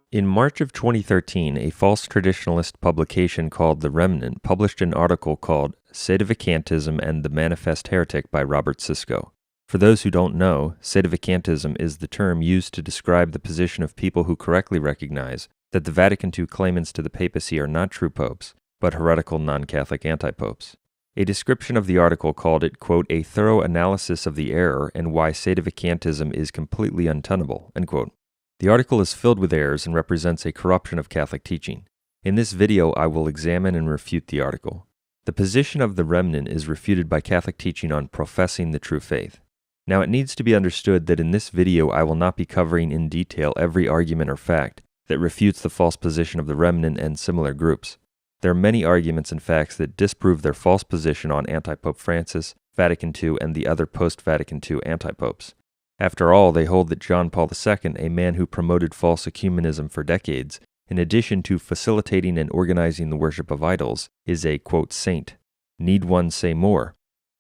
In March of 2013, a false traditionalist publication called The Remnant published an article called Sedevacantism and the Manifest Heretic by Robert Siscoe. For those who don't know, Sedevacantism is the term used to describe the position of people who correctly recognize that the Vatican II claimants to the papacy are not true popes, but heretical non-Catholic antipopes. A description of the article called it, quote, a thorough analysis of the error and why Sedevacantism is completely untenable, end quote. The article is filled with errors and represents a corruption of Catholic teaching. In this video, I will examine and refute the article. The position of the Remnant is refuted by Catholic teaching on professing the true faith. Now, it needs to be understood that in this video, I will not be covering in detail every argument or fact that refutes the false position of the Remnant and similar groups. There are many arguments and facts that disprove their false position on Antipope Francis, Vatican II, and the other post-Vatican II antipopes. After all, they hold that John Paul II, a man who promoted false ecumenism for decades, in addition to facilitating and organizing the worship of idols, is a, quote, saint. Need one say more?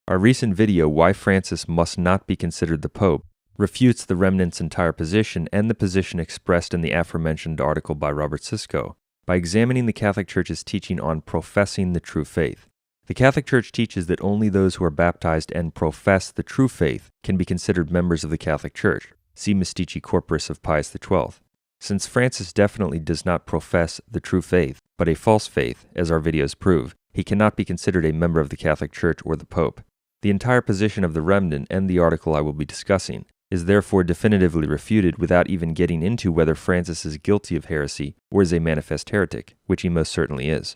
Our recent video, Why Francis Must Not Be Considered the Pope, refutes the Remnant's entire position and the position expressed in the aforementioned article by Robert Siscoe by examining the Catholic Church's teaching on professing the true faith. The Catholic Church teaches that only those who are baptized and profess the true faith can be considered members of the Catholic Church. See Mystici Corporis of Pius XII. Since Francis definitely does not profess the true faith, but a false faith, as our videos prove, he cannot be considered a member of the Catholic Church or the Pope. The entire position of the Remnant and the article I will be discussing is therefore definitively refuted without even getting into whether Francis is guilty of heresy or is a manifest heretic, which he most certainly is.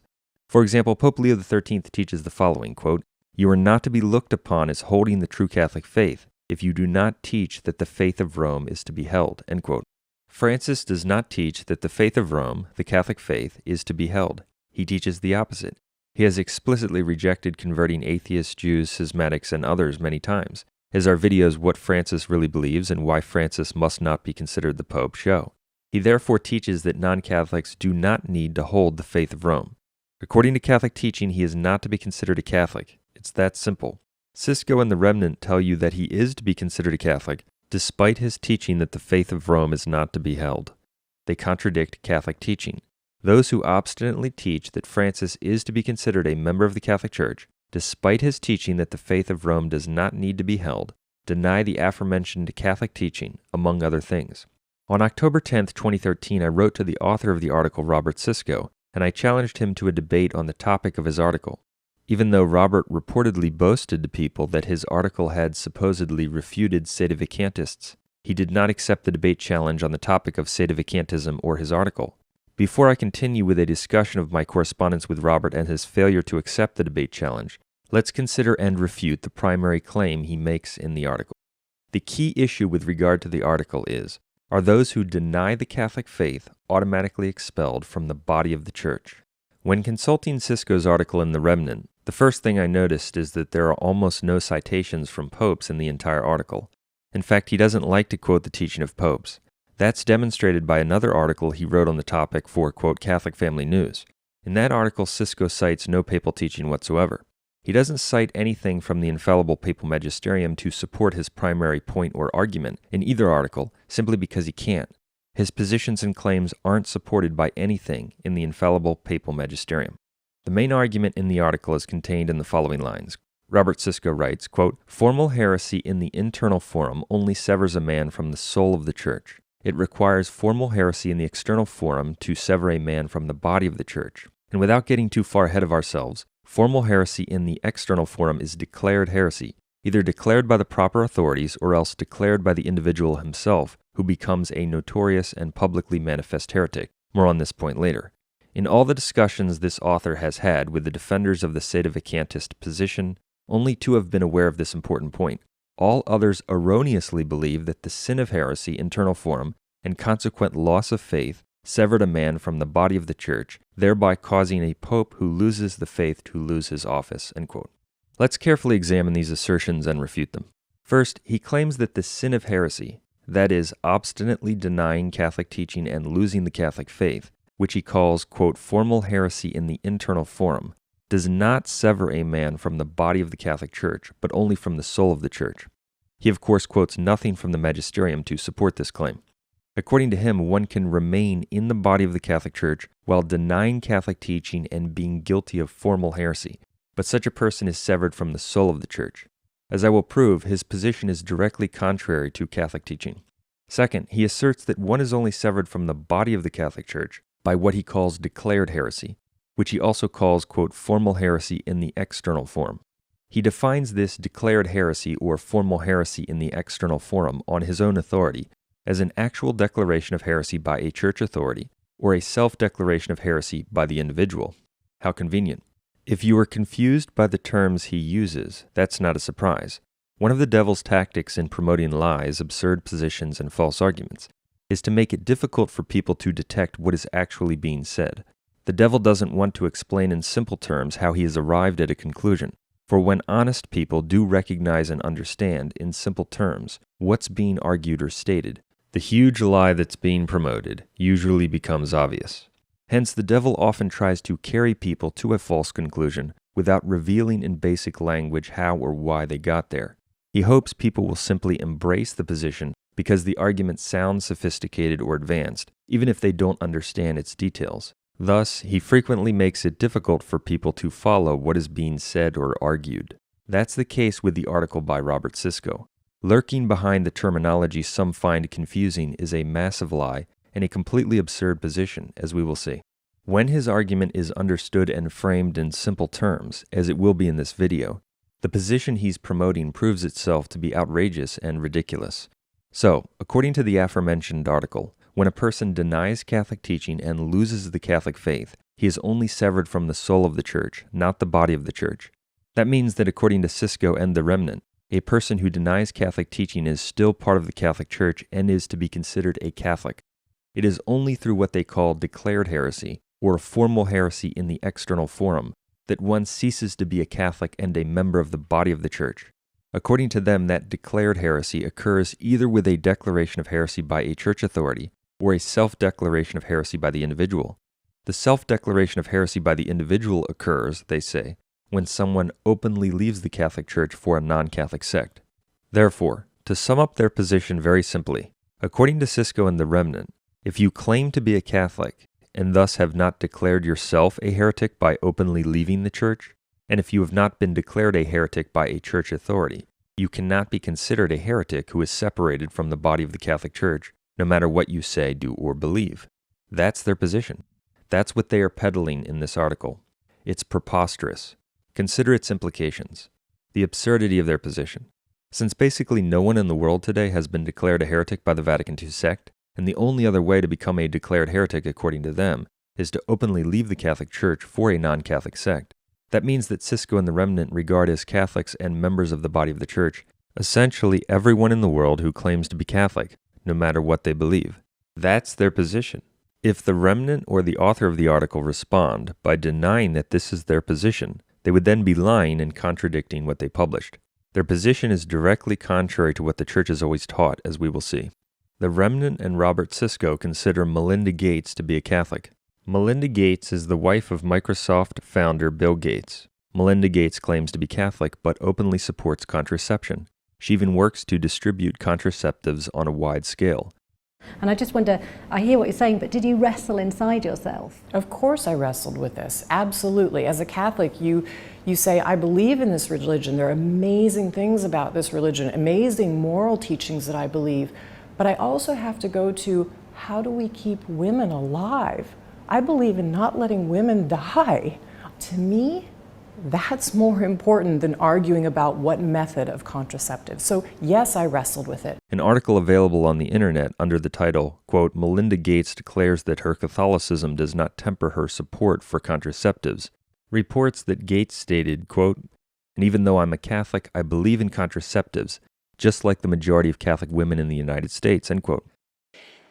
For example, Pope Leo XIII teaches the following, quote, you are not to be looked upon as holding the true Catholic faith if you do not teach that the faith of Rome is to be held, end quote. Francis does not teach that the faith of Rome, the Catholic faith, is to be held. He teaches the opposite. He has explicitly rejected converting atheists, Jews, schismatics, and others many times, as our videos What Francis Really Believes and Why Francis Must Not Be Considered the Pope show. He therefore teaches that non-Catholics do not need to hold the faith of Rome. According to Catholic teaching, he is not to be considered a Catholic. It's that simple. Siscoe and the Remnant tell you that he is to be considered a Catholic, despite his teaching that the faith of Rome is not to be held. They contradict Catholic teaching. Those who obstinately teach that Francis is to be considered a member of the Catholic Church, despite his teaching that the faith of Rome does not need to be held, deny the aforementioned Catholic teaching, among other things. On October 10, 2013, I wrote to the author of the article, Robert Siscoe, and I challenged him to a debate on the topic of his article. Even though Robert reportedly boasted to people that his article had supposedly refuted Sedevacantists, he did not accept the debate challenge on the topic of Sedevacantism or his article. Before I continue with a discussion of my correspondence with Robert and his failure to accept the debate challenge, let's consider and refute the primary claim he makes in the article. The key issue with regard to the article is, are those who deny the Catholic faith automatically expelled from the body of the Church? When consulting Siscoe's article in The Remnant, the first thing I noticed is that there are almost no citations from popes in the entire article. In fact, he doesn't like to quote the teaching of popes. That's demonstrated by another article he wrote on the topic for, quote, Catholic Family News. In that article, Siscoe cites no papal teaching whatsoever. He doesn't cite anything from the infallible papal magisterium to support his primary point or argument in either article, simply because he can't. His positions and claims aren't supported by anything in the infallible papal magisterium. The main argument in the article is contained in the following lines. Robert Siscoe writes, quote, formal heresy in the internal forum only severs a man from the soul of the Church. It requires formal heresy in the external forum to sever a man from the body of the Church. And without getting too far ahead of ourselves, formal heresy in the external forum is declared heresy, either declared by the proper authorities or else declared by the individual himself, who becomes a notorious and publicly manifest heretic. More on this point later. In all the discussions this author has had with the defenders of the Sedevacantist position, only two have been aware of this important point. All others erroneously believe that the sin of heresy, internal forum, and consequent loss of faith severed a man from the body of the Church, thereby causing a pope who loses the faith to lose his office, end quote. Let's carefully examine these assertions and refute them. First, he claims that the sin of heresy, that is, obstinately denying Catholic teaching and losing the Catholic faith, which he calls, quote, formal heresy in the internal forum, does not sever a man from the body of the Catholic Church, but only from the soul of the Church. He, of course, quotes nothing from the magisterium to support this claim. According to him, one can remain in the body of the Catholic Church while denying Catholic teaching and being guilty of formal heresy, but such a person is severed from the soul of the Church. As I will prove, his position is directly contrary to Catholic teaching. Second, he asserts that one is only severed from the body of the Catholic Church by what he calls declared heresy, which he also calls, quote, formal heresy in the external form. He defines this declared heresy or formal heresy in the external form on his own authority as an actual declaration of heresy by a church authority or a self-declaration of heresy by the individual. How convenient. If you are confused by the terms he uses, that's not a surprise. One of the devil's tactics in promoting lies, absurd positions, and false arguments is to make it difficult for people to detect what is actually being said. The devil doesn't want to explain in simple terms how he has arrived at a conclusion. For when honest people do recognize and understand, in simple terms, what's being argued or stated, the huge lie that's being promoted usually becomes obvious. Hence, the devil often tries to carry people to a false conclusion without revealing in basic language how or why they got there. He hopes people will simply embrace the position because the argument sounds sophisticated or advanced, even if they don't understand its details. Thus, he frequently makes it difficult for people to follow what is being said or argued. That's the case with the article by Robert Siscoe. Lurking behind the terminology some find confusing is a massive lie and a completely absurd position, as we will see. When his argument is understood and framed in simple terms, as it will be in this video, the position he's promoting proves itself to be outrageous and ridiculous. So, according to the aforementioned article, when a person denies Catholic teaching and loses the Catholic faith, he is only severed from the soul of the Church, not the body of the Church. That means that according to Siscoe and the Remnant, a person who denies Catholic teaching is still part of the Catholic Church and is to be considered a Catholic. It is only through what they call declared heresy, or formal heresy in the external forum, that one ceases to be a Catholic and a member of the body of the Church. According to them, that declared heresy occurs either with a declaration of heresy by a church authority or a self-declaration of heresy by the individual. The self-declaration of heresy by the individual occurs, they say, when someone openly leaves the Catholic Church for a non-Catholic sect. Therefore, to sum up their position very simply, according to Siscoe and the Remnant, if you claim to be a Catholic and thus have not declared yourself a heretic by openly leaving the Church, and if you have not been declared a heretic by a church authority, you cannot be considered a heretic who is separated from the body of the Catholic Church, no matter what you say, do, or believe. That's their position. That's what they are peddling in this article. It's preposterous. Consider its implications. The absurdity of their position. Since basically no one in the world today has been declared a heretic by the Vatican II sect, and the only other way to become a declared heretic according to them is to openly leave the Catholic Church for a non-Catholic sect. That means that Siscoe and the Remnant regard as Catholics and members of the body of the Church essentially everyone in the world who claims to be Catholic, no matter what they believe. That's their position. If the Remnant or the author of the article respond by denying that this is their position, they would then be lying and contradicting what they published. Their position is directly contrary to what the Church has always taught, as we will see. The Remnant and Robert Siscoe consider Melinda Gates to be a Catholic. Melinda Gates is the wife of Microsoft founder Bill Gates. Melinda Gates claims to be Catholic but openly supports contraception. She even works to distribute contraceptives on a wide scale. And I just wonder, I hear what you're saying, but did you wrestle inside yourself? Of course I wrestled with this, absolutely. As a Catholic, you say, I believe in this religion. There are amazing things about this religion, amazing moral teachings that I believe. But I also have to go to, how do we keep women alive? I believe in not letting women die. To me, that's more important than arguing about what method of contraceptive. So yes, I wrestled with it. An article available on the internet under the title, quote, Melinda Gates declares that her Catholicism does not temper her support for contraceptives, reports that Gates stated, quote, and even though I'm a Catholic, I believe in contraceptives, just like the majority of Catholic women in the United States, end quote.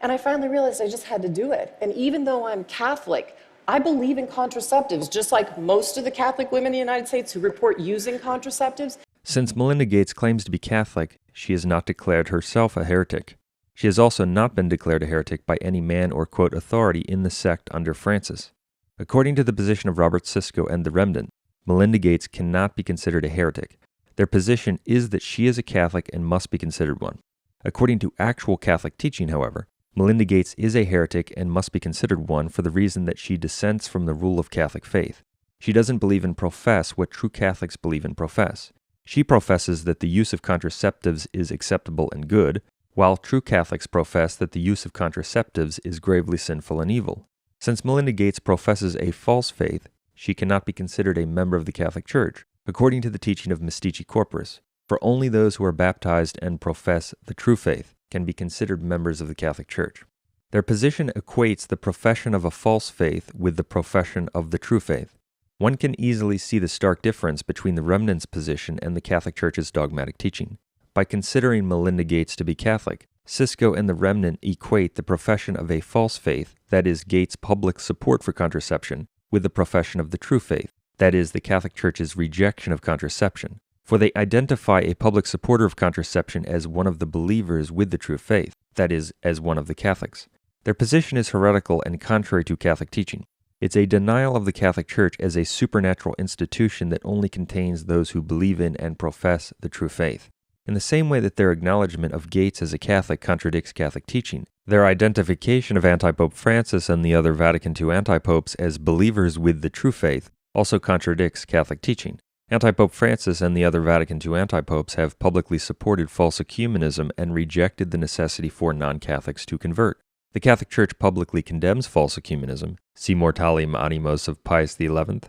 And I finally realized I just had to do it. And even though I'm Catholic, I believe in contraceptives, just like most of the Catholic women in the United States who report using contraceptives. Since Melinda Gates claims to be Catholic, she has not declared herself a heretic. She has also not been declared a heretic by any man or, quote, authority in the sect under Francis. According to the position of Robert Siscoe and the Remnant, Melinda Gates cannot be considered a heretic. Their position is that she is a Catholic and must be considered one. According to actual Catholic teaching, however, Melinda Gates is a heretic and must be considered one for the reason that she dissents from the rule of Catholic faith. She doesn't believe and profess what true Catholics believe and profess. She professes that the use of contraceptives is acceptable and good, while true Catholics profess that the use of contraceptives is gravely sinful and evil. Since Melinda Gates professes a false faith, she cannot be considered a member of the Catholic Church, according to the teaching of Mystici Corporis, for only those who are baptized and profess the true faith can be considered members of the Catholic Church. Their position equates the profession of a false faith with the profession of the true faith. One can easily see the stark difference between the Remnant's position and the Catholic Church's dogmatic teaching. By considering Melinda Gates to be Catholic, Siscoe and the Remnant equate the profession of a false faith, that is, Gates' public support for contraception, with the profession of the true faith, that is, the Catholic Church's rejection of contraception. For they identify a public supporter of contraception as one of the believers with the true faith, that is, as one of the Catholics. Their position is heretical and contrary to Catholic teaching. It's a denial of the Catholic Church as a supernatural institution that only contains those who believe in and profess the true faith. In the same way that their acknowledgement of Gates as a Catholic contradicts Catholic teaching, their identification of Antipope Francis and the other Vatican II antipopes as believers with the true faith also contradicts Catholic teaching. Antipope Francis and the other Vatican II antipopes have publicly supported false ecumenism and rejected the necessity for non-Catholics to convert. The Catholic Church publicly condemns false ecumenism, see Mortalium Animos of Pius XI,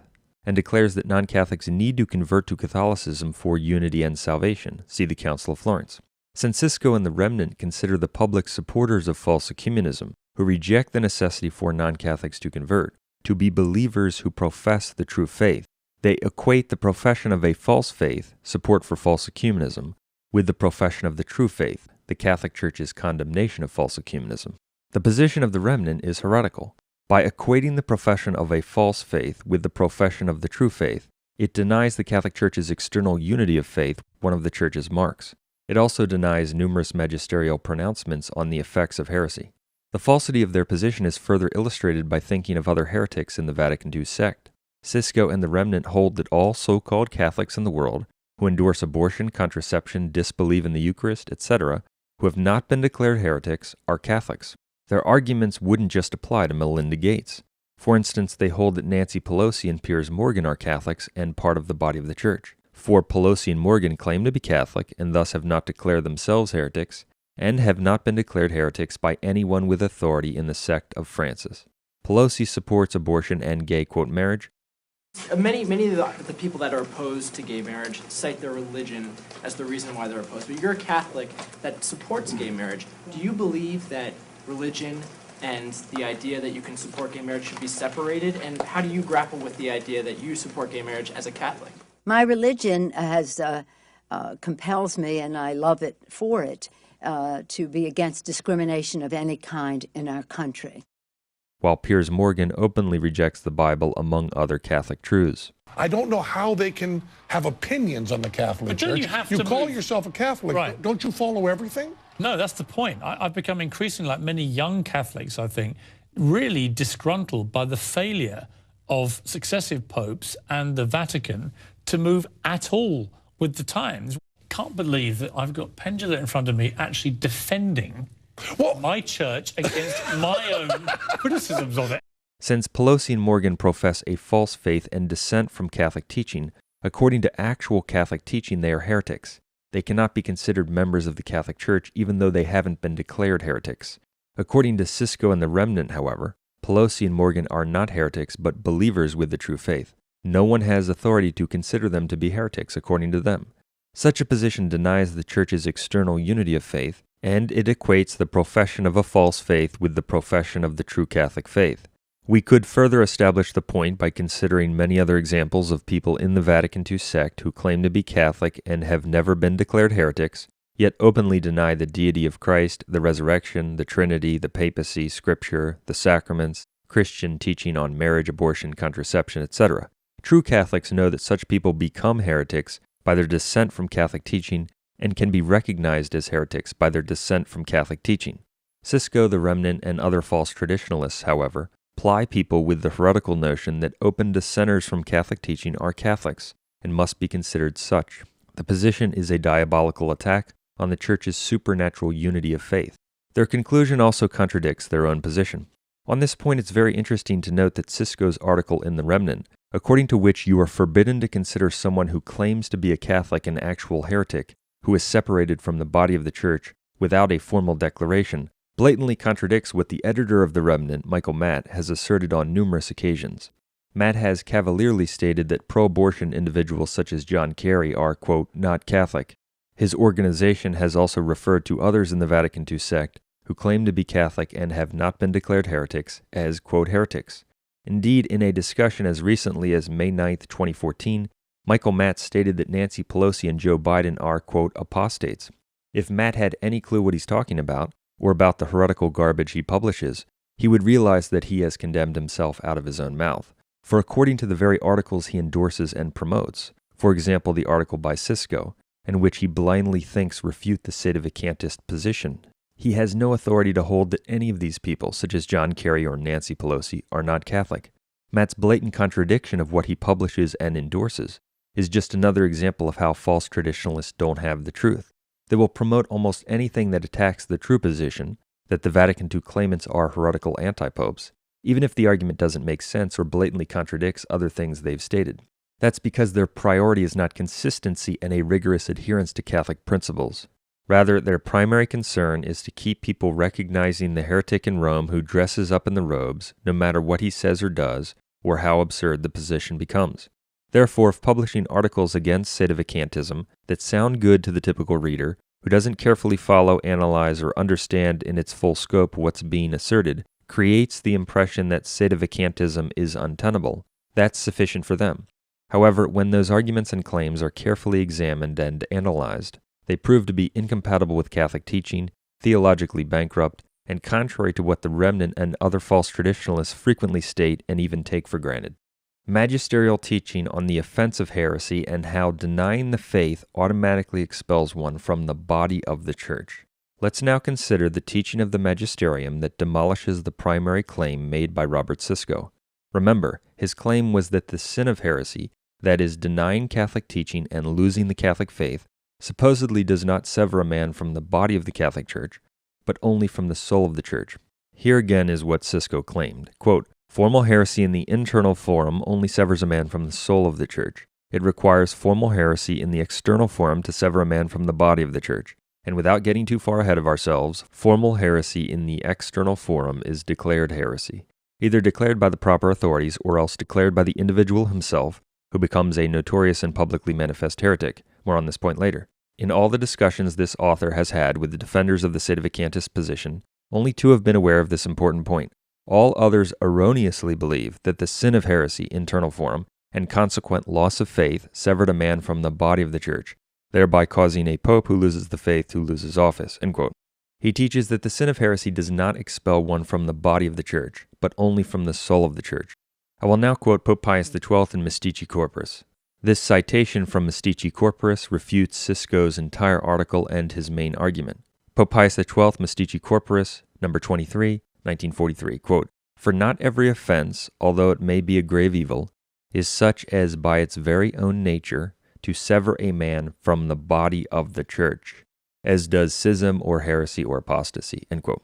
and declares that non-Catholics need to convert to Catholicism for unity and salvation, see the Council of Florence. Since Siscoe and the Remnant consider the public supporters of false ecumenism, who reject the necessity for non-Catholics to convert, to be believers who profess the true faith, they equate the profession of a false faith, support for false ecumenism, with the profession of the true faith, the Catholic Church's condemnation of false ecumenism. The position of the Remnant is heretical. By equating the profession of a false faith with the profession of the true faith, it denies the Catholic Church's external unity of faith, one of the Church's marks. It also denies numerous magisterial pronouncements on the effects of heresy. The falsity of their position is further illustrated by thinking of other heretics in the Vatican II sect. Siscoe and the Remnant hold that all so-called Catholics in the world, who endorse abortion, contraception, disbelieve in the Eucharist, etc., who have not been declared heretics, are Catholics. Their arguments wouldn't just apply to Melinda Gates. For instance, they hold that Nancy Pelosi and Piers Morgan are Catholics and part of the body of the Church. For Pelosi and Morgan claim to be Catholic and thus have not declared themselves heretics, and have not been declared heretics by anyone with authority in the sect of Francis. Pelosi supports abortion and gay, quote, marriage. Many of the people that are opposed to gay marriage cite their religion as the reason why they're opposed. But you're a Catholic that supports gay marriage. Do you believe that religion and the idea that you can support gay marriage should be separated? And how do you grapple with the idea that you support gay marriage as a Catholic? My religion compels me, and I love it for it, to be against discrimination of any kind in our country. While Piers Morgan openly rejects the Bible among other Catholic truths. I don't know how they can have opinions on the Catholic Church. You call yourself a Catholic, right? Don't you follow everything? No, that's the point. I've become increasingly, like many young Catholics, I think, really disgruntled by the failure of successive popes and the Vatican to move at all with the times. Can't believe that I've got Pendula in front of me actually defending my church against my own criticisms of it. Since Pelosi and Morgan profess a false faith and dissent from Catholic teaching, according to actual Catholic teaching they are heretics. They cannot be considered members of the Catholic Church even though they haven't been declared heretics. According to Siscoe and the Remnant, however, Pelosi and Morgan are not heretics but believers with the true faith. No one has authority to consider them to be heretics according to them. Such a position denies the Church's external unity of faith, and it equates the profession of a false faith with the profession of the true Catholic faith. We could further establish the point by considering many other examples of people in the Vatican II sect who claim to be Catholic and have never been declared heretics, yet openly deny the deity of Christ, the resurrection, the Trinity, the papacy, Scripture, the sacraments, Christian teaching on marriage, abortion, contraception, etc. True Catholics know that such people become heretics by their dissent from Catholic teaching and can be recognized as heretics by their dissent from Catholic teaching. Siscoe, the Remnant, and other false traditionalists, however, ply people with the heretical notion that open dissenters from Catholic teaching are Catholics and must be considered such. The position is a diabolical attack on the Church's supernatural unity of faith. Their conclusion also contradicts their own position. On this point, it's very interesting to note that Siscoe's article in the Remnant, according to which you are forbidden to consider someone who claims to be a Catholic an actual heretic, who is separated from the body of the Church without a formal declaration, blatantly contradicts what the editor of the Remnant, Michael Matt, has asserted on numerous occasions. Matt has cavalierly stated that pro-abortion individuals such as John Kerry are, quote, not Catholic. His organization has also referred to others in the Vatican II sect who claim to be Catholic and have not been declared heretics as, quote, heretics. Indeed, in a discussion as recently as May 9, 2014, Michael Matt stated that Nancy Pelosi and Joe Biden are, quote, apostates. If Matt had any clue what he's talking about, or about the heretical garbage he publishes, he would realize that he has condemned himself out of his own mouth. For according to the very articles he endorses and promotes, for example the article by Siscoe, in which he blindly thinks refute the Sedevacantist position, he has no authority to hold that any of these people, such as John Kerry or Nancy Pelosi, are not Catholic. Matt's blatant contradiction of what he publishes and endorses is just another example of how false traditionalists don't have the truth. They will promote almost anything that attacks the true position, that the Vatican II claimants are heretical antipopes, even if the argument doesn't make sense or blatantly contradicts other things they've stated. That's because their priority is not consistency and a rigorous adherence to Catholic principles. Rather, their primary concern is to keep people recognizing the heretic in Rome who dresses up in the robes, no matter what he says or does, or how absurd the position becomes. Therefore, if publishing articles against Sedevacantism that sound good to the typical reader, who doesn't carefully follow, analyze, or understand in its full scope what's being asserted, creates the impression that Sedevacantism is untenable, that's sufficient for them. However, when those arguments and claims are carefully examined and analyzed, they prove to be incompatible with Catholic teaching, theologically bankrupt, and contrary to what the Remnant and other false traditionalists frequently state and even take for granted. Magisterial teaching on the offense of heresy and how denying the faith automatically expels one from the body of the Church. Let's now consider the teaching of the magisterium that demolishes the primary claim made by Robert Siscoe. Remember, his claim was that the sin of heresy, that is, denying Catholic teaching and losing the Catholic faith, supposedly does not sever a man from the body of the Catholic Church, but only from the soul of the Church. Here again is what Siscoe claimed, quote, formal heresy in the internal forum only severs a man from the soul of the Church. It requires formal heresy in the external forum to sever a man from the body of the Church. And without getting too far ahead of ourselves, formal heresy in the external forum is declared heresy, either declared by the proper authorities or else declared by the individual himself, who becomes a notorious and publicly manifest heretic. More on this point later. In all the discussions this author has had with the defenders of the Sedevacantist position, only two have been aware of this important point. All others erroneously believe that the sin of heresy, internal forum, and consequent loss of faith severed a man from the body of the Church, thereby causing a pope who loses the faith to lose his office, end quote. He teaches that the sin of heresy does not expel one from the body of the Church, but only from the soul of the Church. I will now quote Pope Pius XII in Mystici Corporis. This citation from Mystici Corporis refutes Siscoe's entire article and his main argument. Pope Pius XII, Mystici Corporis, number 23, 1943, quote, for not every offense, although it may be a grave evil, is such as by its very own nature to sever a man from the body of the Church, as does schism or heresy or apostasy, end quote.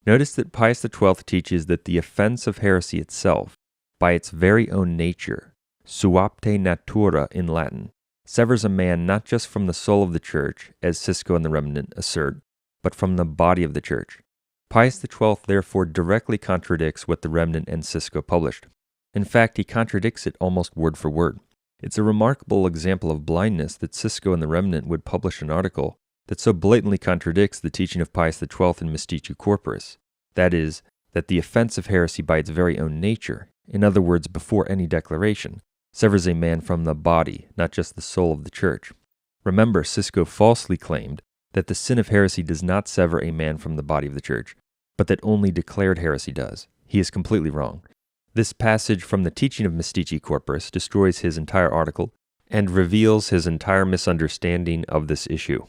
Notice that Pius XII teaches that the offense of heresy itself, by its very own nature, suapte natura in Latin, severs a man not just from the soul of the Church, as Siscoe and the Remnant assert, but from the body of the Church. Pius XII therefore directly contradicts what the Remnant and Siscoe published. In fact, he contradicts it almost word for word. It's a remarkable example of blindness that Siscoe and the Remnant would publish an article that so blatantly contradicts the teaching of Pius XII in Mystici Corporis, that is, that the offense of heresy by its very own nature, in other words, before any declaration, severs a man from the body, not just the soul of the Church. Remember, Siscoe falsely claimed that the sin of heresy does not sever a man from the body of the Church, but that only declared heresy does. He is completely wrong. This passage from the teaching of Mystici Corporis destroys his entire article and reveals his entire misunderstanding of this issue.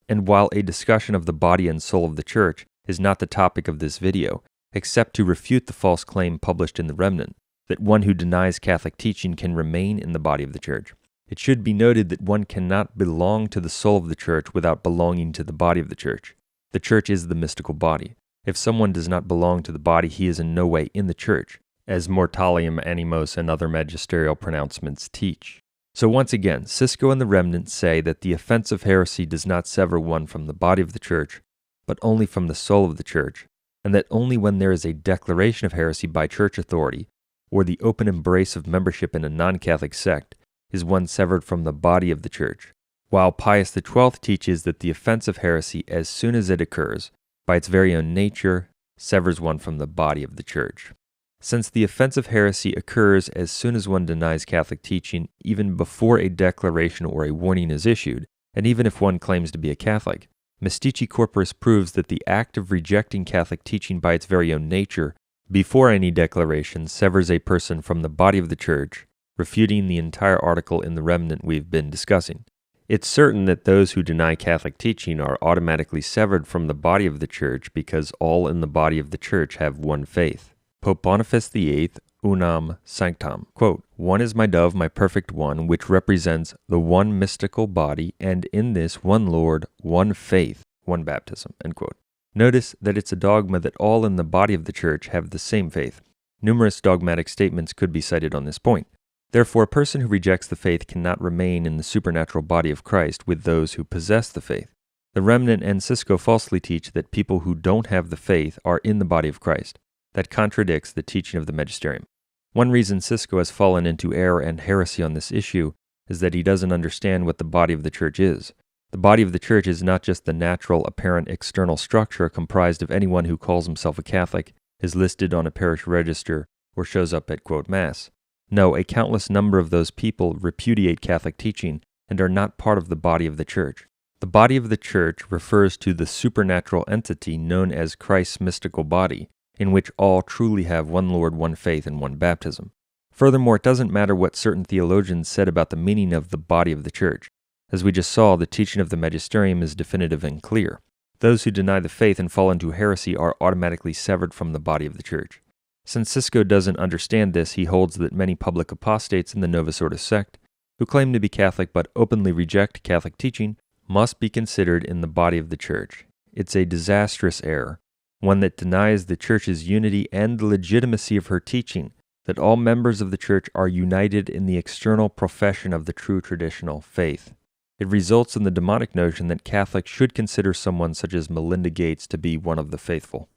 And while a discussion of the body and soul of the Church is not the topic of this video, except to refute the false claim published in the Remnant, that one who denies Catholic teaching can remain in the body of the Church, it should be noted that one cannot belong to the soul of the Church without belonging to the body of the Church. The church is the mystical body. If someone does not belong to the body, he is in no way in the church, as Mortalium Animos and other magisterial pronouncements teach. So once again, Siscoe and the Remnant say that the offense of heresy does not sever one from the body of the church, but only from the soul of the church, and that only when there is a declaration of heresy by church authority, or the open embrace of membership in a non-Catholic sect, is one severed from the body of the church, while Pius XII teaches that the offense of heresy, as soon as it occurs, by its very own nature, severs one from the body of the church. Since the offense of heresy occurs as soon as one denies Catholic teaching, even before a declaration or a warning is issued, and even if one claims to be a Catholic, Mystici Corporis proves that the act of rejecting Catholic teaching by its very own nature, before any declaration, severs a person from the body of the church, refuting the entire article in the Remnant we've been discussing. It's certain that those who deny Catholic teaching are automatically severed from the body of the church because all in the body of the church have one faith. Pope Boniface VIII, Unam Sanctam, quote, "One is my dove, my perfect one, which represents the one mystical body, and in this one Lord, one faith, one baptism," end quote. Notice that it's a dogma that all in the body of the church have the same faith. Numerous dogmatic statements could be cited on this point. Therefore, a person who rejects the faith cannot remain in the supernatural body of Christ with those who possess the faith. The Remnant and Siscoe falsely teach that people who don't have the faith are in the body of Christ. That contradicts the teaching of the Magisterium. One reason Siscoe has fallen into error and heresy on this issue is that he doesn't understand what the body of the church is. The body of the church is not just the natural, apparent, external structure comprised of anyone who calls himself a Catholic, is listed on a parish register, or shows up at, quote, Mass. No, a countless number of those people repudiate Catholic teaching and are not part of the body of the church. The body of the church refers to the supernatural entity known as Christ's mystical body, in which all truly have one Lord, one faith, and one baptism. Furthermore, it doesn't matter what certain theologians said about the meaning of the body of the church. As we just saw, the teaching of the Magisterium is definitive and clear. Those who deny the faith and fall into heresy are automatically severed from the body of the church. Since Siscoe doesn't understand this, he holds that many public apostates in the Novus Ordo sect, who claim to be Catholic but openly reject Catholic teaching, must be considered in the body of the church. It's a disastrous error, one that denies the church's unity and the legitimacy of her teaching, that all members of the church are united in the external profession of the true traditional faith. It results in the demonic notion that Catholics should consider someone such as Melinda Gates to be one of the faithful.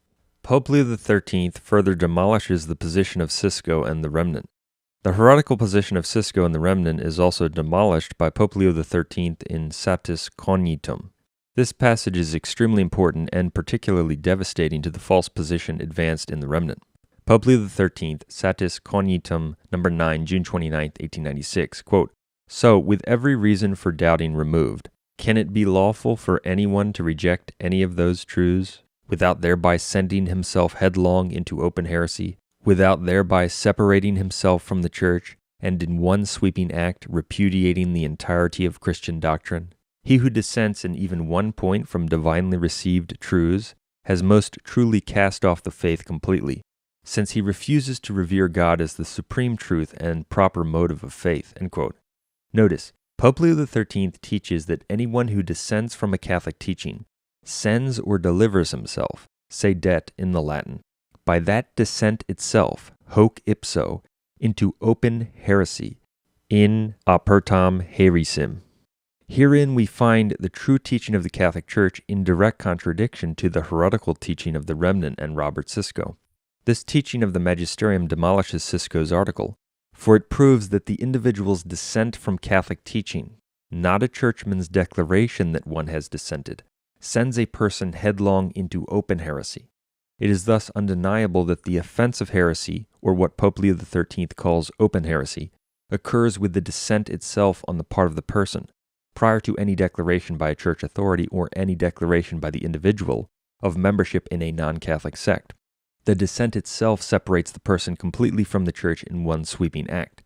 Pope Leo XIII further demolishes the position of Siscoe and the Remnant. The heretical position of Siscoe and the Remnant is also demolished by Pope Leo XIII in Satis Cognitum. This passage is extremely important and particularly devastating to the false position advanced in the Remnant. Pope Leo XIII, Satis Cognitum, number 9, June 29, 1896, quote, "So, with every reason for doubting removed, can it be lawful for anyone to reject any of those truths, without thereby sending himself headlong into open heresy, without thereby separating himself from the Church, and in one sweeping act repudiating the entirety of Christian doctrine? He who dissents in even one point from divinely received truths has most truly cast off the faith completely, since he refuses to revere God as the supreme truth and proper motive of faith." End quote. Notice, Pope Leo XIII teaches that anyone who dissents from a Catholic teaching sends or delivers himself, sedet in the Latin, by that dissent itself, hoc ipso, into open heresy, in apertam heresim. Herein we find the true teaching of the Catholic Church in direct contradiction to the heretical teaching of the Remnant and Robert Siscoe. This teaching of the Magisterium demolishes Siscoe's article, for it proves that the individual's dissent from Catholic teaching, not a churchman's declaration that one has dissented, sends a person headlong into open heresy. It is thus undeniable that the offense of heresy, or what Pope Leo XIII calls open heresy, occurs with the dissent itself on the part of the person, prior to any declaration by a church authority or any declaration by the individual of membership in a non-Catholic sect. The dissent itself separates the person completely from the church in one sweeping act.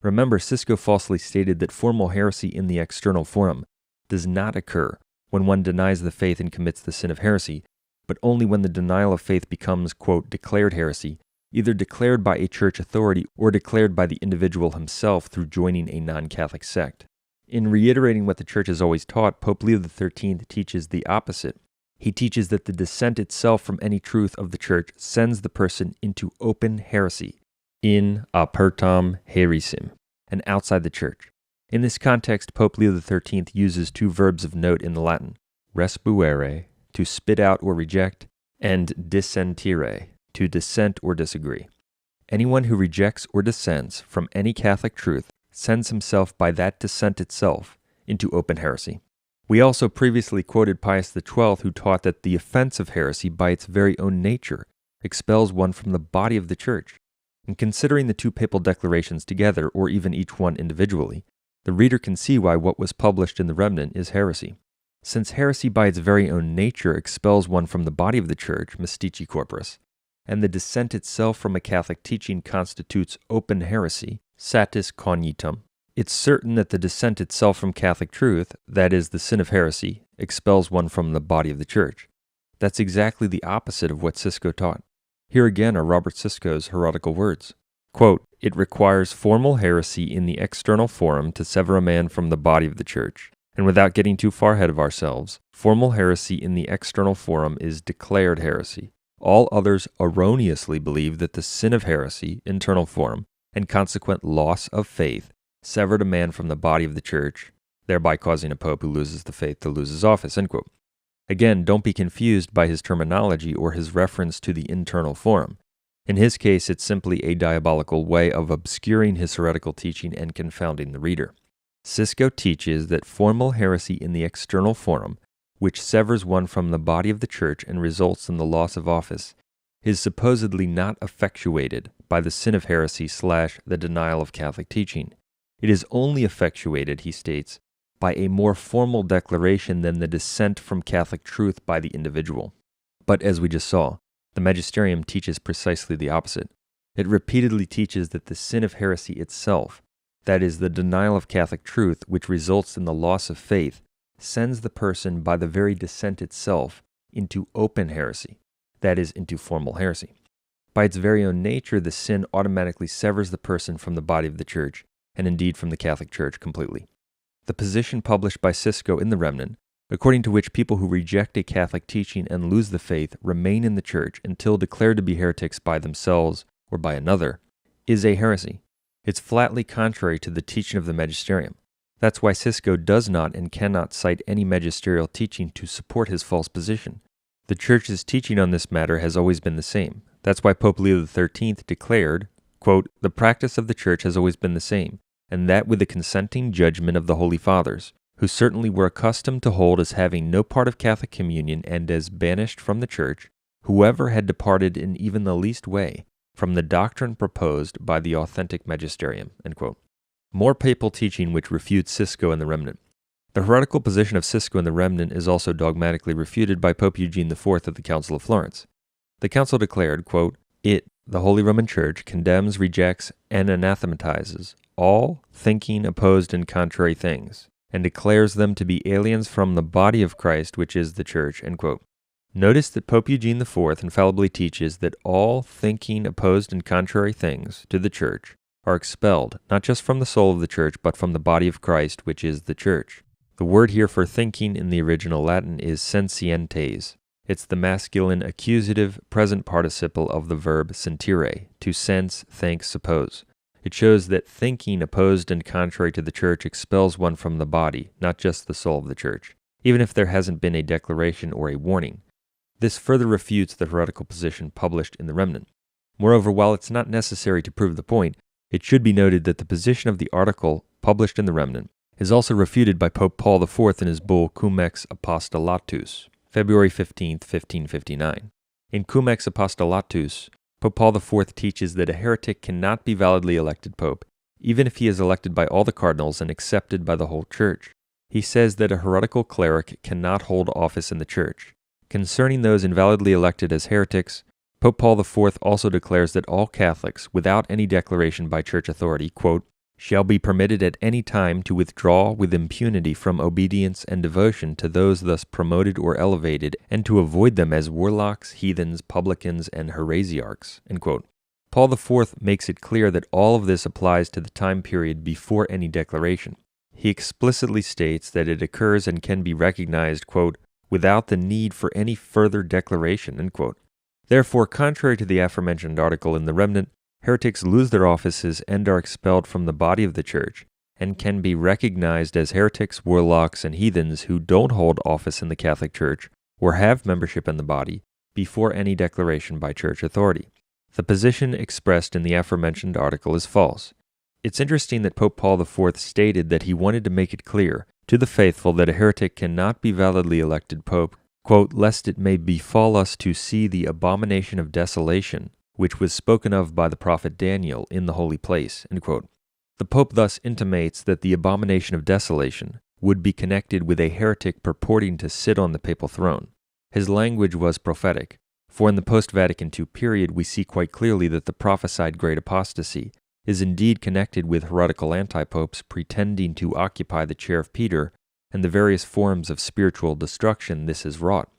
Remember, Siscoe falsely stated that formal heresy in the external forum does not occur when one denies the faith and commits the sin of heresy, but only when the denial of faith becomes, quote, declared heresy, either declared by a church authority or declared by the individual himself through joining a non-Catholic sect. In reiterating what the Church has always taught, Pope Leo XIII teaches the opposite. He teaches that the dissent itself from any truth of the church sends the person into open heresy, in apertam heresim, and outside the church. In this context, Pope Leo XIII uses two verbs of note in the Latin, respuere, to spit out or reject, and dissentire, to dissent or disagree. Anyone who rejects or dissents from any Catholic truth sends himself by that dissent itself into open heresy. We also previously quoted Pius XII, who taught that the offense of heresy by its very own nature expels one from the body of the Church. In considering the two papal declarations together, or even each one individually, the reader can see why what was published in the Remnant is heresy. Since heresy by its very own nature expels one from the body of the Church, mystici corporis, and the dissent itself from a Catholic teaching constitutes open heresy, satis cognitum, it's certain that the dissent itself from Catholic truth, that is, the sin of heresy, expels one from the body of the Church. That's exactly the opposite of what Siscoe taught. Here again are Robert Siscoe's heretical words. Quote, "It requires formal heresy in the external forum to sever a man from the body of the Church. And without getting too far ahead of ourselves, formal heresy in the external forum is declared heresy. All others erroneously believe that the sin of heresy, internal forum, and consequent loss of faith severed a man from the body of the Church, thereby causing a pope who loses the faith to lose his office." End quote. Again, don't be confused by his terminology or his reference to the internal forum. In his case, it's simply a diabolical way of obscuring his heretical teaching and confounding the reader. Siscoe teaches that formal heresy in the external forum, which severs one from the body of the Church and results in the loss of office, is supposedly not effectuated by the sin of heresy / the denial of Catholic teaching. It is only effectuated, he states, by a more formal declaration than the dissent from Catholic truth by the individual. But as we just saw, the magisterium teaches precisely the opposite. It repeatedly teaches that the sin of heresy itself, that is, the denial of Catholic truth, which results in the loss of faith, sends the person by the very dissent itself into open heresy, that is, into formal heresy. By its very own nature, the sin automatically severs the person from the body of the Church, and indeed from the Catholic Church completely. The position published by Siscoe in the Remnant, according to which people who reject a Catholic teaching and lose the faith remain in the Church until declared to be heretics by themselves or by another, is a heresy. It's flatly contrary to the teaching of the magisterium. That's why Siscoe does not and cannot cite any magisterial teaching to support his false position. The Church's teaching on this matter has always been the same. That's why Pope Leo XIII declared, quote, "The practice of the Church has always been the same, and that with the consenting judgment of the Holy Fathers, who certainly were accustomed to hold as having no part of Catholic communion and as banished from the Church, whoever had departed in even the least way from the doctrine proposed by the authentic magisterium." End quote. More papal teaching which refutes Siscoe and the Remnant. The heretical position of Siscoe and the Remnant is also dogmatically refuted by Pope Eugene IV at the Council of Florence. The council declared, quote, "It, the Holy Roman Church, condemns, rejects, and anathematizes all thinking opposed and contrary things, and declares them to be aliens from the body of Christ, which is the Church." End quote. Notice that Pope Eugene IV infallibly teaches that all thinking opposed and contrary things to the Church are expelled, not just from the soul of the Church, but from the body of Christ, which is the Church. The word here for thinking in the original Latin is sentientes. It's the masculine accusative present participle of the verb sentire, to sense, think, suppose. It shows that thinking opposed and contrary to the Church expels one from the body, not just the soul of the Church, even if there hasn't been a declaration or a warning. This further refutes the heretical position published in the Remnant. Moreover, while it's not necessary to prove the point, it should be noted that the position of the article published in the Remnant is also refuted by Pope Paul IV in his bull Cum Ex Apostolatus, February 15, 1559. In Cum Ex Apostolatus, Pope Paul IV teaches that a heretic cannot be validly elected pope, even if he is elected by all the cardinals and accepted by the whole Church. He says that a heretical cleric cannot hold office in the Church. Concerning those invalidly elected as heretics, Pope Paul IV also declares that all Catholics, without any declaration by Church authority, quote, "shall be permitted at any time to withdraw with impunity from obedience and devotion to those thus promoted or elevated, and to avoid them as warlocks, heathens, publicans, and heresiarchs." End quote. Paul IV makes it clear that all of this applies to the time period before any declaration. He explicitly states that it occurs and can be recognized, quote, without the need for any further declaration, end quote. Therefore, contrary to the aforementioned article in the Remnant, heretics lose their offices and are expelled from the body of the Church, and can be recognized as heretics, warlocks, and heathens who don't hold office in the Catholic Church or have membership in the body before any declaration by Church authority. The position expressed in the aforementioned article is false. It's interesting that Pope Paul IV stated that he wanted to make it clear to the faithful that a heretic cannot be validly elected pope, quote, lest it may befall us to see the abomination of desolation, which was spoken of by the prophet Daniel in the holy place, end quote. The Pope thus intimates that the abomination of desolation would be connected with a heretic purporting to sit on the papal throne. His language was prophetic, for in the post-Vatican II period we see quite clearly that the prophesied great apostasy is indeed connected with heretical antipopes pretending to occupy the chair of Peter and the various forms of spiritual destruction this has wrought.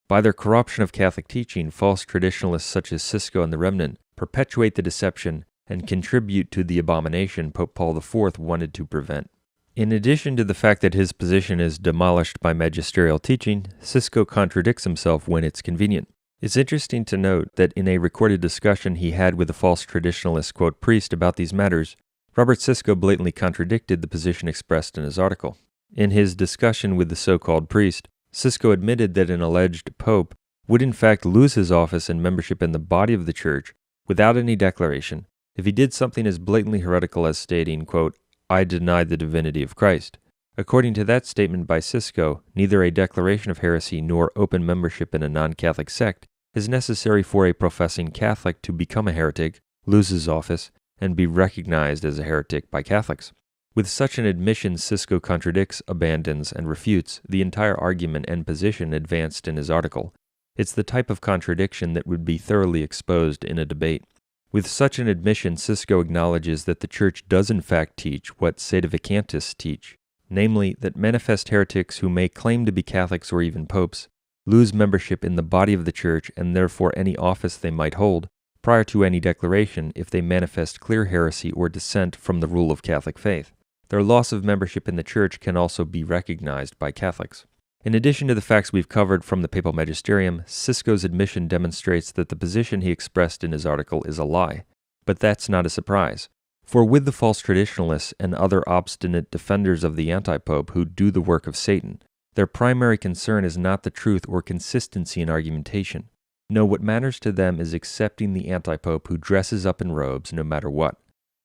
By their corruption of Catholic teaching, false traditionalists such as Siscoe and the Remnant perpetuate the deception and contribute to the abomination Pope Paul IV wanted to prevent. In addition to the fact that his position is demolished by magisterial teaching, Siscoe contradicts himself when it's convenient. It's interesting to note that in a recorded discussion he had with a false traditionalist, quote, priest about these matters, Robert Siscoe blatantly contradicted the position expressed in his article. In his discussion with the so-called priest, Siscoe admitted that an alleged pope would in fact lose his office and membership in the body of the Church without any declaration if he did something as blatantly heretical as stating, quote, I deny the divinity of Christ. According to that statement by Siscoe, neither a declaration of heresy nor open membership in a non-Catholic sect is necessary for a professing Catholic to become a heretic, lose his office, and be recognized as a heretic by Catholics. With such an admission, Siscoe contradicts, abandons, and refutes the entire argument and position advanced in his article. It's the type of contradiction that would be thoroughly exposed in a debate. With such an admission, Siscoe acknowledges that the Church does in fact teach what Sedevacantists teach, namely that manifest heretics who may claim to be Catholics or even popes lose membership in the body of the Church and therefore any office they might hold prior to any declaration if they manifest clear heresy or dissent from the rule of Catholic faith. Their loss of membership in the Church can also be recognized by Catholics. In addition to the facts we've covered from the papal magisterium, Siscoe's admission demonstrates that the position he expressed in his article is a lie. But that's not a surprise. For with the false traditionalists and other obstinate defenders of the antipope who do the work of Satan, their primary concern is not the truth or consistency in argumentation. No, what matters to them is accepting the antipope who dresses up in robes no matter what.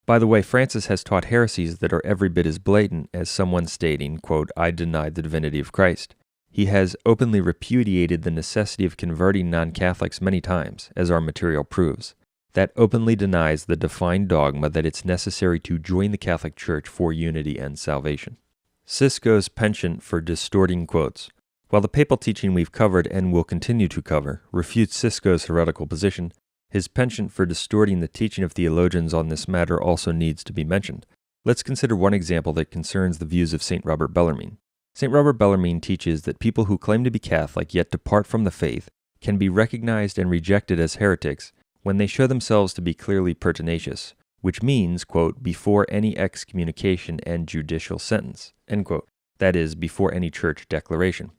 By the way, Francis has taught heresies that are every bit as blatant as someone stating, quote, I deny the divinity of Christ. He has openly repudiated the necessity of converting non-Catholics many times, as our material proves. That openly denies the defined dogma that it's necessary to join the Catholic Church for unity and salvation. Siscoe's penchant for distorting quotes. While the papal teaching we've covered and will continue to cover refutes Siscoe's heretical position, his penchant for distorting the teaching of theologians on this matter also needs to be mentioned. Let's consider one example that concerns the views of St. Robert Bellarmine. St. Robert Bellarmine teaches that people who claim to be Catholic yet depart from the faith can be recognized and rejected as heretics when they show themselves to be clearly pertinacious, which means, quote, before any excommunication and judicial sentence, end quote. That is, before any church declaration.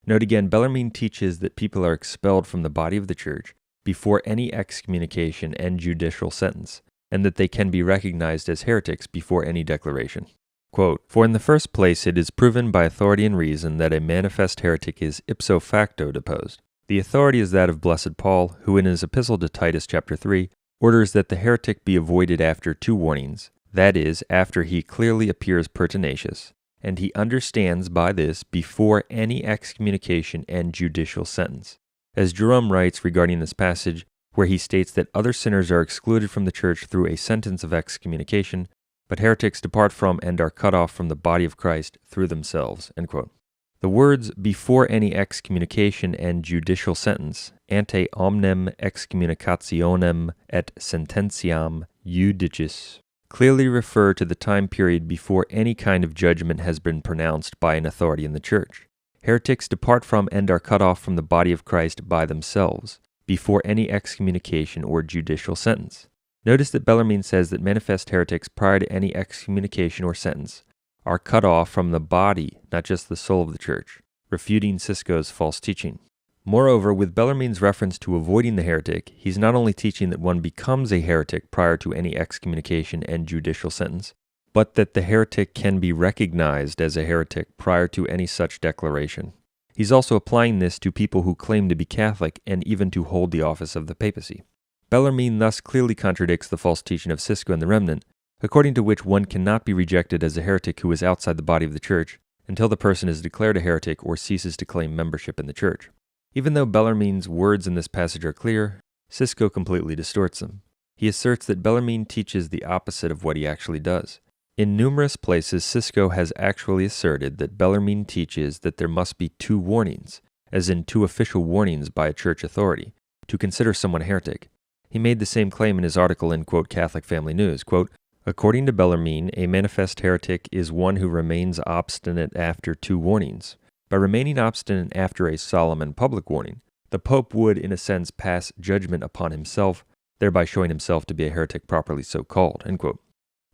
Note again, Bellarmine teaches that people are expelled from the body of the Church before any excommunication and judicial sentence, and that they can be recognized as heretics before any declaration. Quote, for in the first place it is proven by authority and reason that a manifest heretic is ipso facto deposed. The authority is that of Blessed Paul, who in his epistle to Titus chapter 3 orders that the heretic be avoided after 2 warnings, that is, after he clearly appears pertinacious, and he understands by this before any excommunication and judicial sentence. As Jerome writes regarding this passage, where he states that other sinners are excluded from the Church through a sentence of excommunication, but heretics depart from and are cut off from the body of Christ through themselves, end quote. The words before any excommunication and judicial sentence, ante omnem excommunicationem et sententiam judicis, clearly refer to the time period before any kind of judgment has been pronounced by an authority in the Church. Heretics depart from and are cut off from the body of Christ by themselves, before any excommunication or judicial sentence. Notice that Bellarmine says that manifest heretics prior to any excommunication or sentence are cut off from the body, not just the soul of the Church. refuting Siscoe's false teaching. Moreover, with Bellarmine's reference to avoiding the heretic, he's not only teaching that one becomes a heretic prior to any excommunication and judicial sentence, but that the heretic can be recognized as a heretic prior to any such declaration. He's also applying this to people who claim to be Catholic and even to hold the office of the papacy. Bellarmine thus clearly contradicts the false teaching of Siscoe and the Remnant, according to which one cannot be rejected as a heretic who is outside the body of the Church until the person is declared a heretic or ceases to claim membership in the Church. Even though Bellarmine's words in this passage are clear, Siscoe completely distorts them. He asserts that Bellarmine teaches the opposite of what he actually does. In numerous places, Siscoe has actually asserted that Bellarmine teaches that there must be two warnings, as in two official warnings by a church authority, to consider someone a heretic. He made the same claim in his article in, quote, Catholic Family News, quote, according to Bellarmine, a manifest heretic is one who remains obstinate after two warnings. By remaining obstinate after a solemn and public warning, the Pope would, in a sense, pass judgment upon himself, thereby showing himself to be a heretic properly so called, end quote.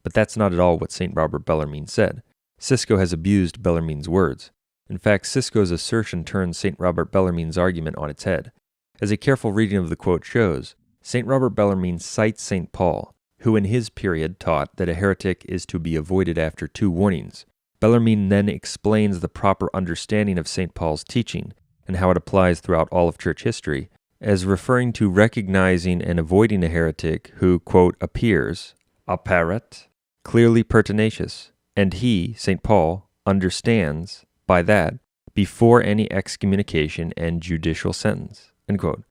But that's not at all what St. Robert Bellarmine said. Siscoe has abused Bellarmine's words. In fact, Siscoe's assertion turns St. Robert Bellarmine's argument on its head. As a careful reading of the quote shows, St. Robert Bellarmine cites St. Paul, who in his period taught that a heretic is to be avoided after two warnings. Bellarmine then explains the proper understanding of St. Paul's teaching and how it applies throughout all of church history as referring to recognizing and avoiding a heretic who, quote, appears, apparet, clearly pertinacious, and he, St. Paul, understands, by that, before any excommunication and judicial sentence, end quote.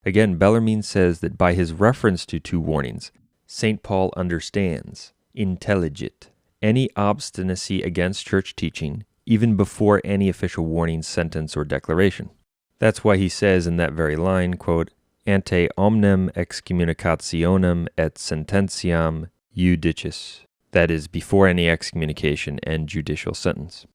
Again, Bellarmine says that by his reference to two warnings, St. Paul understands, intelligit, any obstinacy against church teaching, even before any official warning, sentence, or declaration. That's why he says in that very line, quote, ante omnem excommunicationem et sententiam judicis, that is, before any excommunication and judicial sentence.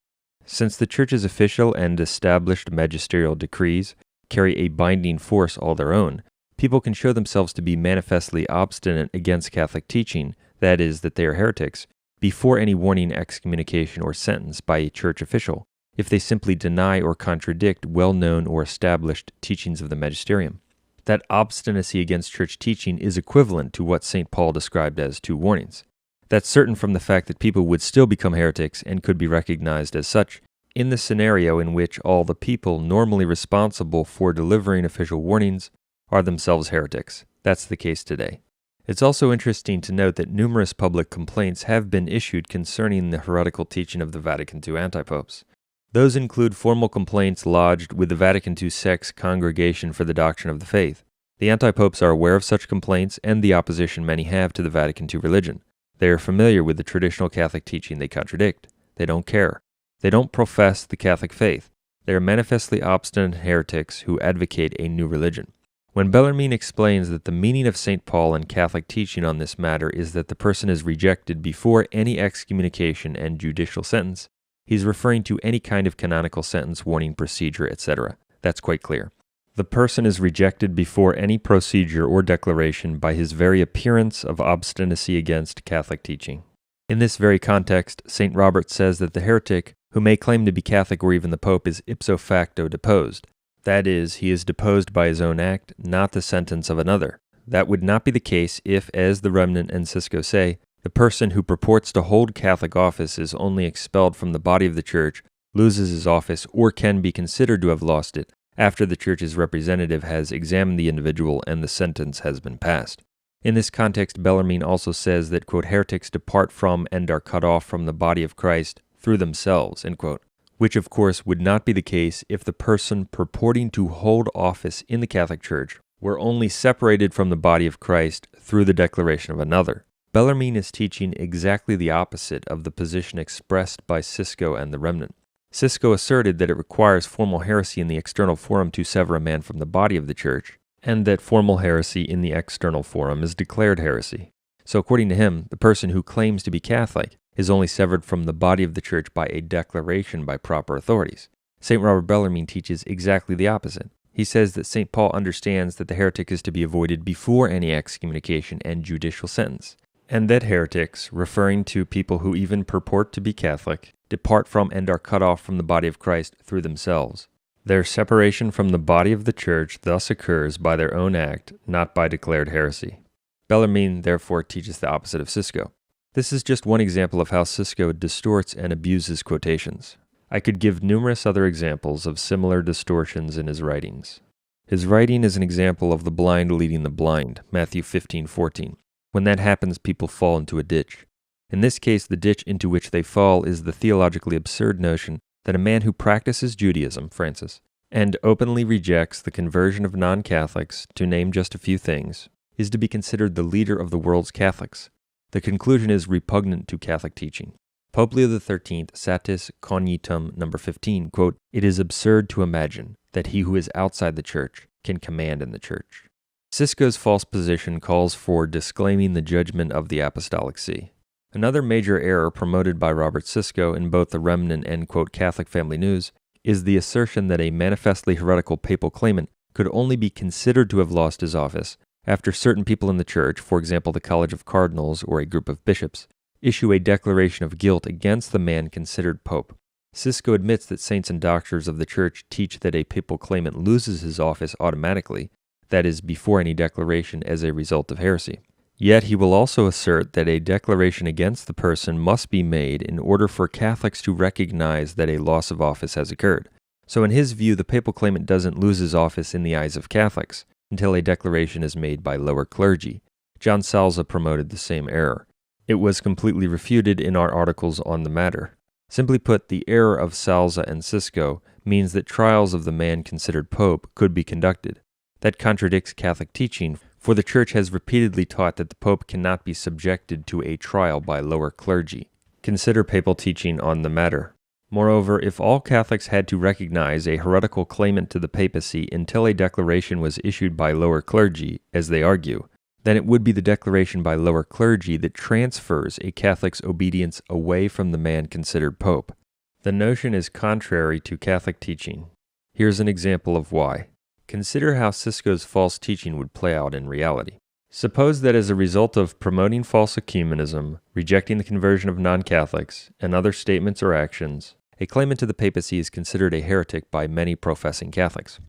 Since the Church's official and established magisterial decrees carry a binding force all their own, people can show themselves to be manifestly obstinate against Catholic teaching, that is, that they are heretics, before any warning, excommunication, or sentence by a church official, if they simply deny or contradict well-known or established teachings of the magisterium. That obstinacy against church teaching is equivalent to what St. Paul described as two warnings. That's certain from the fact that people would still become heretics and could be recognized as such in the scenario in which all the people normally responsible for delivering official warnings are themselves heretics. That's the case today. It's also interesting to note that numerous public complaints have been issued concerning the heretical teaching of the Vatican II antipopes. Those include formal complaints lodged with the Vatican II sect's Congregation for the Doctrine of the Faith. The antipopes are aware of such complaints and the opposition many have to the Vatican II religion. They are familiar with the traditional Catholic teaching they contradict. They don't care. They don't profess the Catholic faith. They are manifestly obstinate heretics who advocate a new religion. When Bellarmine explains that the meaning of St. Paul and Catholic teaching on this matter is that the person is rejected before any excommunication and judicial sentence, he's referring to any kind of canonical sentence, warning, procedure, etc. That's quite clear. The person is rejected before any procedure or declaration by his very appearance of obstinacy against Catholic teaching. In this very context, St. Robert says that the heretic, who may claim to be Catholic or even the Pope, is ipso facto deposed. That is, he is deposed by his own act, not the sentence of another. That would not be the case if, as the Remnant and Siscoe say, the person who purports to hold Catholic office is only expelled from the body of the Church, loses his office, or can be considered to have lost it after the Church's representative has examined the individual and the sentence has been passed. In this context, Bellarmine also says that, quote, heretics depart from and are cut off from the body of Christ through themselves, end quote, which of course would not be the case if the person purporting to hold office in the Catholic Church were only separated from the body of Christ through the declaration of another. Bellarmine is teaching exactly the opposite of the position expressed by Siscoe and the Remnant. Siscoe asserted that it requires formal heresy in the external forum to sever a man from the body of the Church, and that formal heresy in the external forum is declared heresy. So according to him, the person who claims to be Catholic is only severed from the body of the Church by a declaration by proper authorities. St. Robert Bellarmine teaches exactly the opposite. He says that St. Paul understands that the heretic is to be avoided before any excommunication and judicial sentence, and that heretics, referring to people who even purport to be Catholic, depart from and are cut off from the body of Christ through themselves. Their separation from the body of the church thus occurs by their own act, not by declared heresy. Bellarmine therefore teaches the opposite of Siscoe. This is just one example of how Siscoe distorts and abuses quotations. I could give numerous other examples of similar distortions in his writings. His writing is an example of the blind leading the blind, Matthew 15:14. When that happens, people fall into a ditch. In this case, the ditch into which they fall is the theologically absurd notion that a man who practices Judaism, Francis, and openly rejects the conversion of non-Catholics, to name just a few things, is to be considered the leader of the world's Catholics. The conclusion is repugnant to Catholic teaching. Pope Leo XIII, Satis Cognitum No. 15, quote, "It is absurd to imagine that he who is outside the church can command in the church." Siscoe's false position calls for disclaiming the judgment of the Apostolic See. Another major error promoted by Robert Siscoe in both the Remnant and, quote, Catholic Family News is the assertion that a manifestly heretical papal claimant could only be considered to have lost his office after certain people in the church, for example the College of Cardinals or a group of bishops, issue a declaration of guilt against the man considered pope. Siscoe admits that saints and doctors of the church teach that a papal claimant loses his office automatically, that is, before any declaration as a result of heresy. Yet he will also assert that a declaration against the person must be made in order for Catholics to recognize that a loss of office has occurred. So in his view, the papal claimant doesn't lose his office in the eyes of Catholics until a declaration is made by lower clergy. John Salza promoted the same error. It was completely refuted in our articles on the matter. Simply put, the error of Salza and Siscoe means that trials of the man considered pope could be conducted. That contradicts Catholic teaching, for the Church has repeatedly taught that the Pope cannot be subjected to a trial by lower clergy. Consider papal teaching on the matter. Moreover, if all Catholics had to recognize a heretical claimant to the papacy until a declaration was issued by lower clergy, as they argue, then it would be the declaration by lower clergy that transfers a Catholic's obedience away from the man considered Pope. The notion is contrary to Catholic teaching. Here's an example of why. Consider how Siscoe's false teaching would play out in reality. Suppose that as a result of promoting false ecumenism, rejecting the conversion of non-Catholics, and other statements or actions, a claimant to the papacy is considered a heretic by many professing Catholics.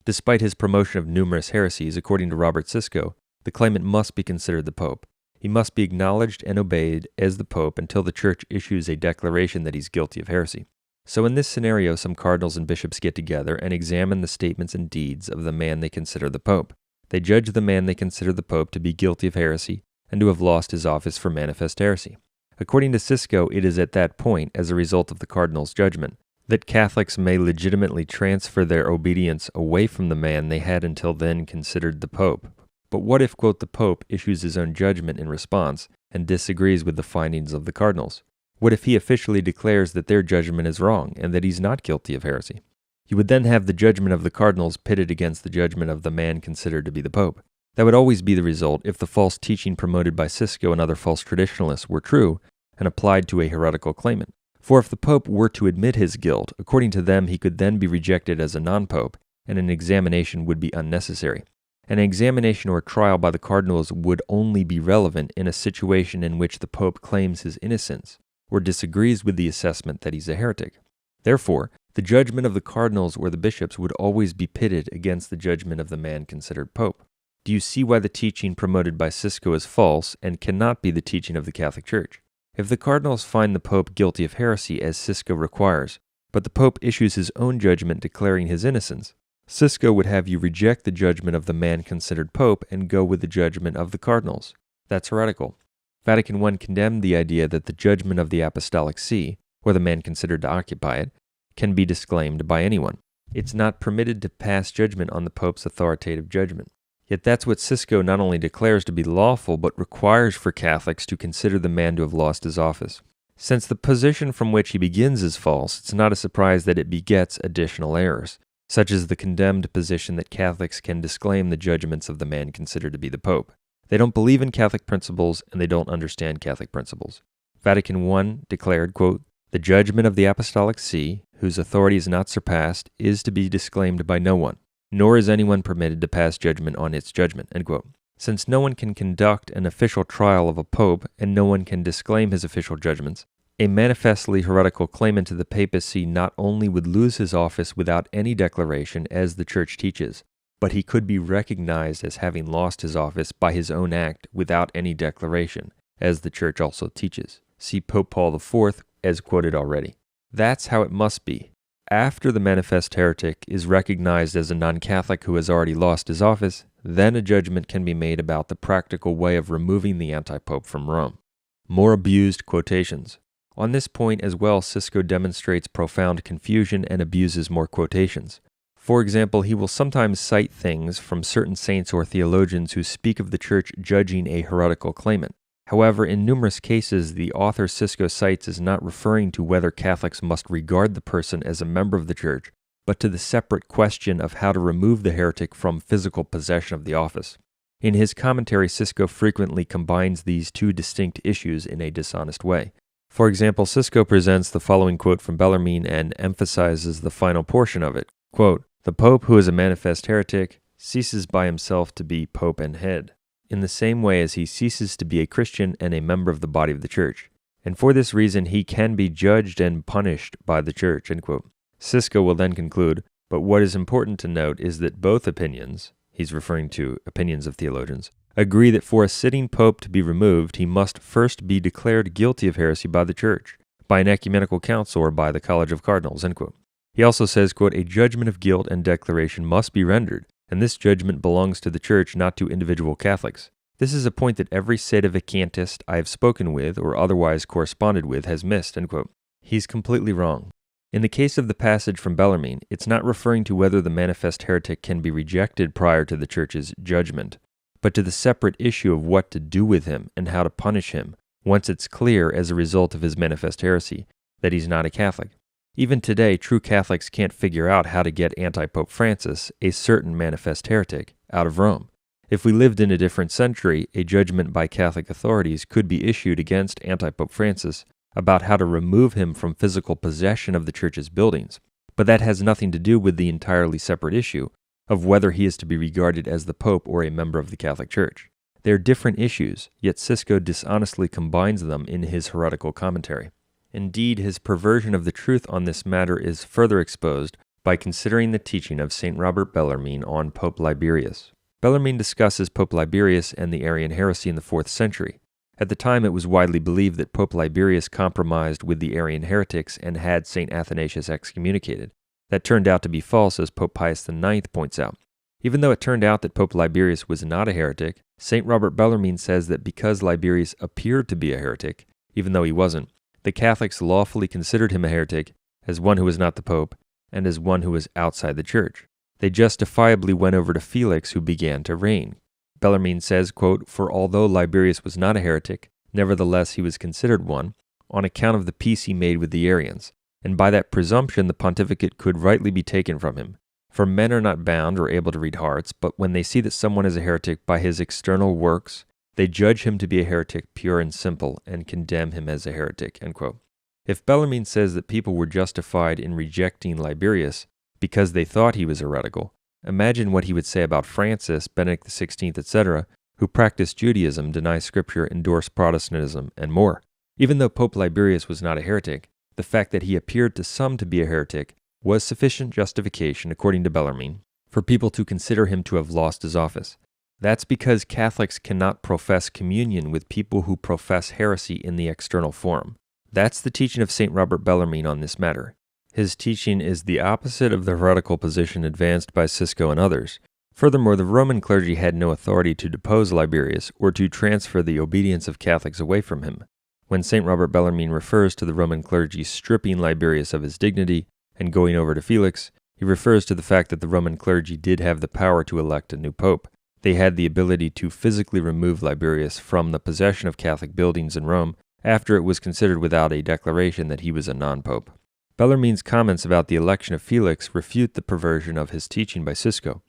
Despite his promotion of numerous heresies, according to Robert Siscoe, the claimant must be considered the Pope. He must be acknowledged and obeyed as the Pope until the Church issues a declaration that he's guilty of heresy. So in this scenario, some cardinals and bishops get together and examine the statements and deeds of the man they consider the Pope. They judge the man they consider the Pope to be guilty of heresy and to have lost his office for manifest heresy. According to Siscoe, it is at that point, as a result of the cardinal's judgment, that Catholics may legitimately transfer their obedience away from the man they had until then considered the Pope. But what if, quote, the Pope issues his own judgment in response and disagrees with the findings of the cardinals? What if he officially declares that their judgment is wrong and that he's not guilty of heresy? You would then have the judgment of the cardinals pitted against the judgment of the man considered to be the Pope. That would always be the result if the false teaching promoted by Siscoe and other false traditionalists were true and applied to a heretical claimant. For if the Pope were to admit his guilt, according to them he could then be rejected as a non-Pope, and an examination would be unnecessary. An examination or trial by the cardinals would only be relevant in a situation in which the Pope claims his innocence, or disagrees with the assessment that he's a heretic. Therefore, the judgment of the cardinals or the bishops would always be pitted against the judgment of the man considered Pope. Do you see why the teaching promoted by Siscoe is false and cannot be the teaching of the Catholic Church? If the cardinals find the Pope guilty of heresy as Siscoe requires, but the Pope issues his own judgment declaring his innocence, Siscoe would have you reject the judgment of the man considered Pope and go with the judgment of the cardinals. That's heretical. Vatican I condemned the idea that the judgment of the Apostolic See, or the man considered to occupy it, can be disclaimed by anyone. It's not permitted to pass judgment on the Pope's authoritative judgment. Yet that's what Siscoe not only declares to be lawful, but requires for Catholics to consider the man to have lost his office. Since the position from which he begins is false, it's not a surprise that it begets additional errors, such as the condemned position that Catholics can disclaim the judgments of the man considered to be the Pope. They don't believe in Catholic principles, and they don't understand Catholic principles. Vatican I declared, quote, "The judgment of the Apostolic See, whose authority is not surpassed, is to be disclaimed by no one, nor is anyone permitted to pass judgment on its judgment," end quote. Since no one can conduct an official trial of a pope, and no one can disclaim his official judgments, A manifestly heretical claimant to the papacy not only would lose his office without any declaration, as the Church teaches, but he could be recognized as having lost his office by his own act without any declaration, as the Church also teaches. See Pope Paul IV, as quoted already. That's how it must be. After the manifest heretic is recognized as a non-Catholic who has already lost his office, then a judgment can be made about the practical way of removing the antipope from Rome. More abused quotations. On this point as well, Siscoe demonstrates profound confusion and abuses more quotations. For example, he will sometimes cite things from certain saints or theologians who speak of the Church judging a heretical claimant. However, in numerous cases, the author Siscoe cites is not referring to whether Catholics must regard the person as a member of the Church, but to the separate question of how to remove the heretic from physical possession of the office. In his commentary, Siscoe frequently combines these two distinct issues in a dishonest way. For example, Siscoe presents the following quote from Bellarmine and emphasizes the final portion of it. Quote, "The Pope, who is a manifest heretic, ceases by himself to be Pope and head, in the same way as he ceases to be a Christian and a member of the body of the Church. And for this reason he can be judged and punished by the Church." End quote. Siscoe will then conclude, but what is important to note is that both opinions, he's referring to opinions of theologians, agree that for a sitting pope to be removed, he must first be declared guilty of heresy by the Church, by an ecumenical council, or by the College of Cardinals. End quote. He also says, quote, "A judgment of guilt and declaration must be rendered, and this judgment belongs to the Church, not to individual Catholics. This is a point that every Sedevacantist I have spoken with or otherwise corresponded with has missed." End quote. He's completely wrong. In the case of the passage from Bellarmine, it's not referring to whether the manifest heretic can be rejected prior to the Church's judgment, but to the separate issue of what to do with him and how to punish him once it's clear, as a result of his manifest heresy, that he's not a Catholic. Even today, true Catholics can't figure out how to get anti-Pope Francis, a certain manifest heretic, out of Rome. If we lived in a different century, a judgment by Catholic authorities could be issued against anti-Pope Francis about how to remove him from physical possession of the Church's buildings. But that has nothing to do with the entirely separate issue of whether he is to be regarded as the Pope or a member of the Catholic Church. They are different issues, yet Siscoe dishonestly combines them in his heretical commentary. Indeed, his perversion of the truth on this matter is further exposed by considering the teaching of St. Robert Bellarmine on Pope Liberius. Bellarmine discusses Pope Liberius and the Arian heresy in the 4th century. At the time, it was widely believed that Pope Liberius compromised with the Arian heretics and had St. Athanasius excommunicated. That turned out to be false, as Pope Pius IX points out. Even though it turned out that Pope Liberius was not a heretic, St. Robert Bellarmine says that because Liberius appeared to be a heretic, even though he wasn't, the Catholics lawfully considered him a heretic as one who was not the Pope and as one who was outside the Church. They justifiably went over to Felix, who began to reign. Bellarmine says, quote, "For although Liberius was not a heretic, nevertheless he was considered one, on account of the peace he made with the Arians, and by that presumption the pontificate could rightly be taken from him. For men are not bound or able to read hearts, but when they see that someone is a heretic by his external works, they judge him to be a heretic pure and simple, and condemn him as a heretic." End quote. If Bellarmine says that people were justified in rejecting Liberius because they thought he was heretical, imagine what he would say about Francis, Benedict XVI, etc., who practiced Judaism, deny Scripture, endorse Protestantism, and more. Even though Pope Liberius was not a heretic, the fact that he appeared to some to be a heretic was sufficient justification, according to Bellarmine, for people to consider him to have lost his office. That's because Catholics cannot profess communion with people who profess heresy in the external form. That's the teaching of St. Robert Bellarmine on this matter. His teaching is the opposite of the heretical position advanced by Siscoe and others. Furthermore, the Roman clergy had no authority to depose Liberius or to transfer the obedience of Catholics away from him. When St. Robert Bellarmine refers to the Roman clergy stripping Liberius of his dignity and going over to Felix, he refers to the fact that the Roman clergy did have the power to elect a new pope. They had the ability to physically remove Liberius from the possession of Catholic buildings in Rome after it was considered without a declaration that he was a non-pope. Bellarmine's comments about the election of Felix refute the perversion of his teaching by Siscoe.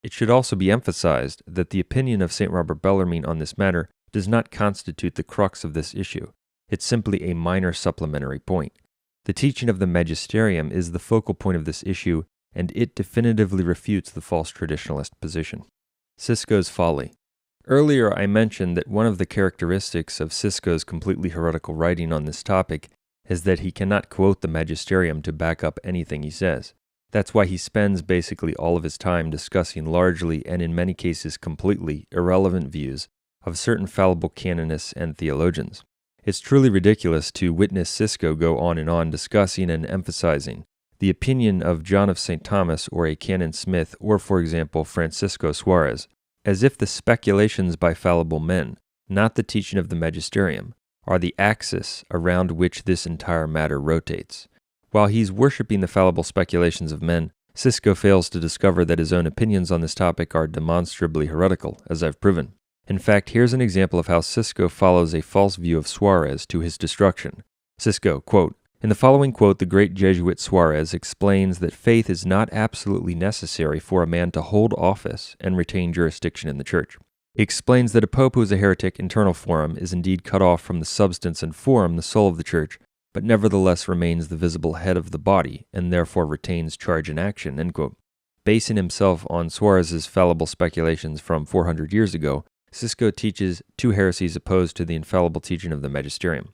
It should also be emphasized that the opinion of St. Robert Bellarmine on this matter does not constitute the crux of this issue. It's simply a minor supplementary point. The teaching of the magisterium is the focal point of this issue, and it definitively refutes the false traditionalist position. Siscoe's folly. Earlier I mentioned that one of the characteristics of Siscoe's completely heretical writing on this topic is that he cannot quote the magisterium to back up anything he says. That's why he spends basically all of his time discussing largely, and in many cases completely, irrelevant views of certain fallible canonists and theologians. It's truly ridiculous to witness Siscoe go on and on discussing and emphasizing the opinion of John of St. Thomas or a Canon Smith or, for example, Francisco Suarez, as if the speculations by fallible men, not the teaching of the magisterium, are the axis around which this entire matter rotates. While he's worshipping the fallible speculations of men, Siscoe fails to discover that his own opinions on this topic are demonstrably heretical, as I've proven. In fact, here's an example of how Siscoe follows a false view of Suarez to his destruction. Siscoe, quote, "In the following quote, the great Jesuit Suarez explains that faith is not absolutely necessary for a man to hold office and retain jurisdiction in the church. He explains that a pope who is a heretic internal forum is indeed cut off from the substance and form, the soul of the church, but nevertheless remains the visible head of the body, and therefore retains charge and action," end quote. Basing himself on Suarez's fallible speculations from 400 years ago, Siscoe teaches two heresies opposed to the infallible teaching of the magisterium.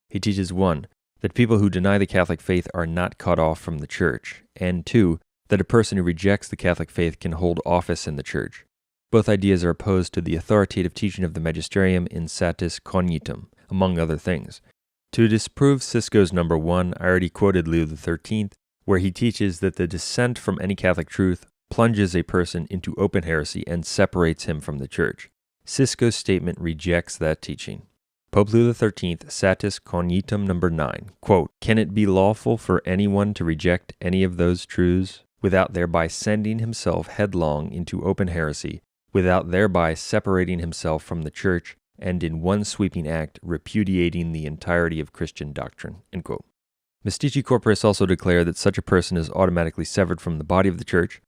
He teaches 1, that people who deny the Catholic faith are not cut off from the church, and 2, that a person who rejects the Catholic faith can hold office in the church. Both ideas are opposed to the authoritative teaching of the magisterium in Satis Cognitum, among other things. To disprove Siscoe's number 1, I already quoted Leo XIII, where he teaches that the dissent from any Catholic truth plunges a person into open heresy and separates him from the church. Siscoe's statement rejects that teaching. Pope Leo XIII, Satis Cognitum number 9, quote, "Can it be lawful for anyone to reject any of those truths without thereby sending himself headlong into open heresy, without thereby separating himself from the church, and in one sweeping act repudiating the entirety of Christian doctrine," end quote. Mystici Corporis also declare that such a person is automatically severed from the body of the church.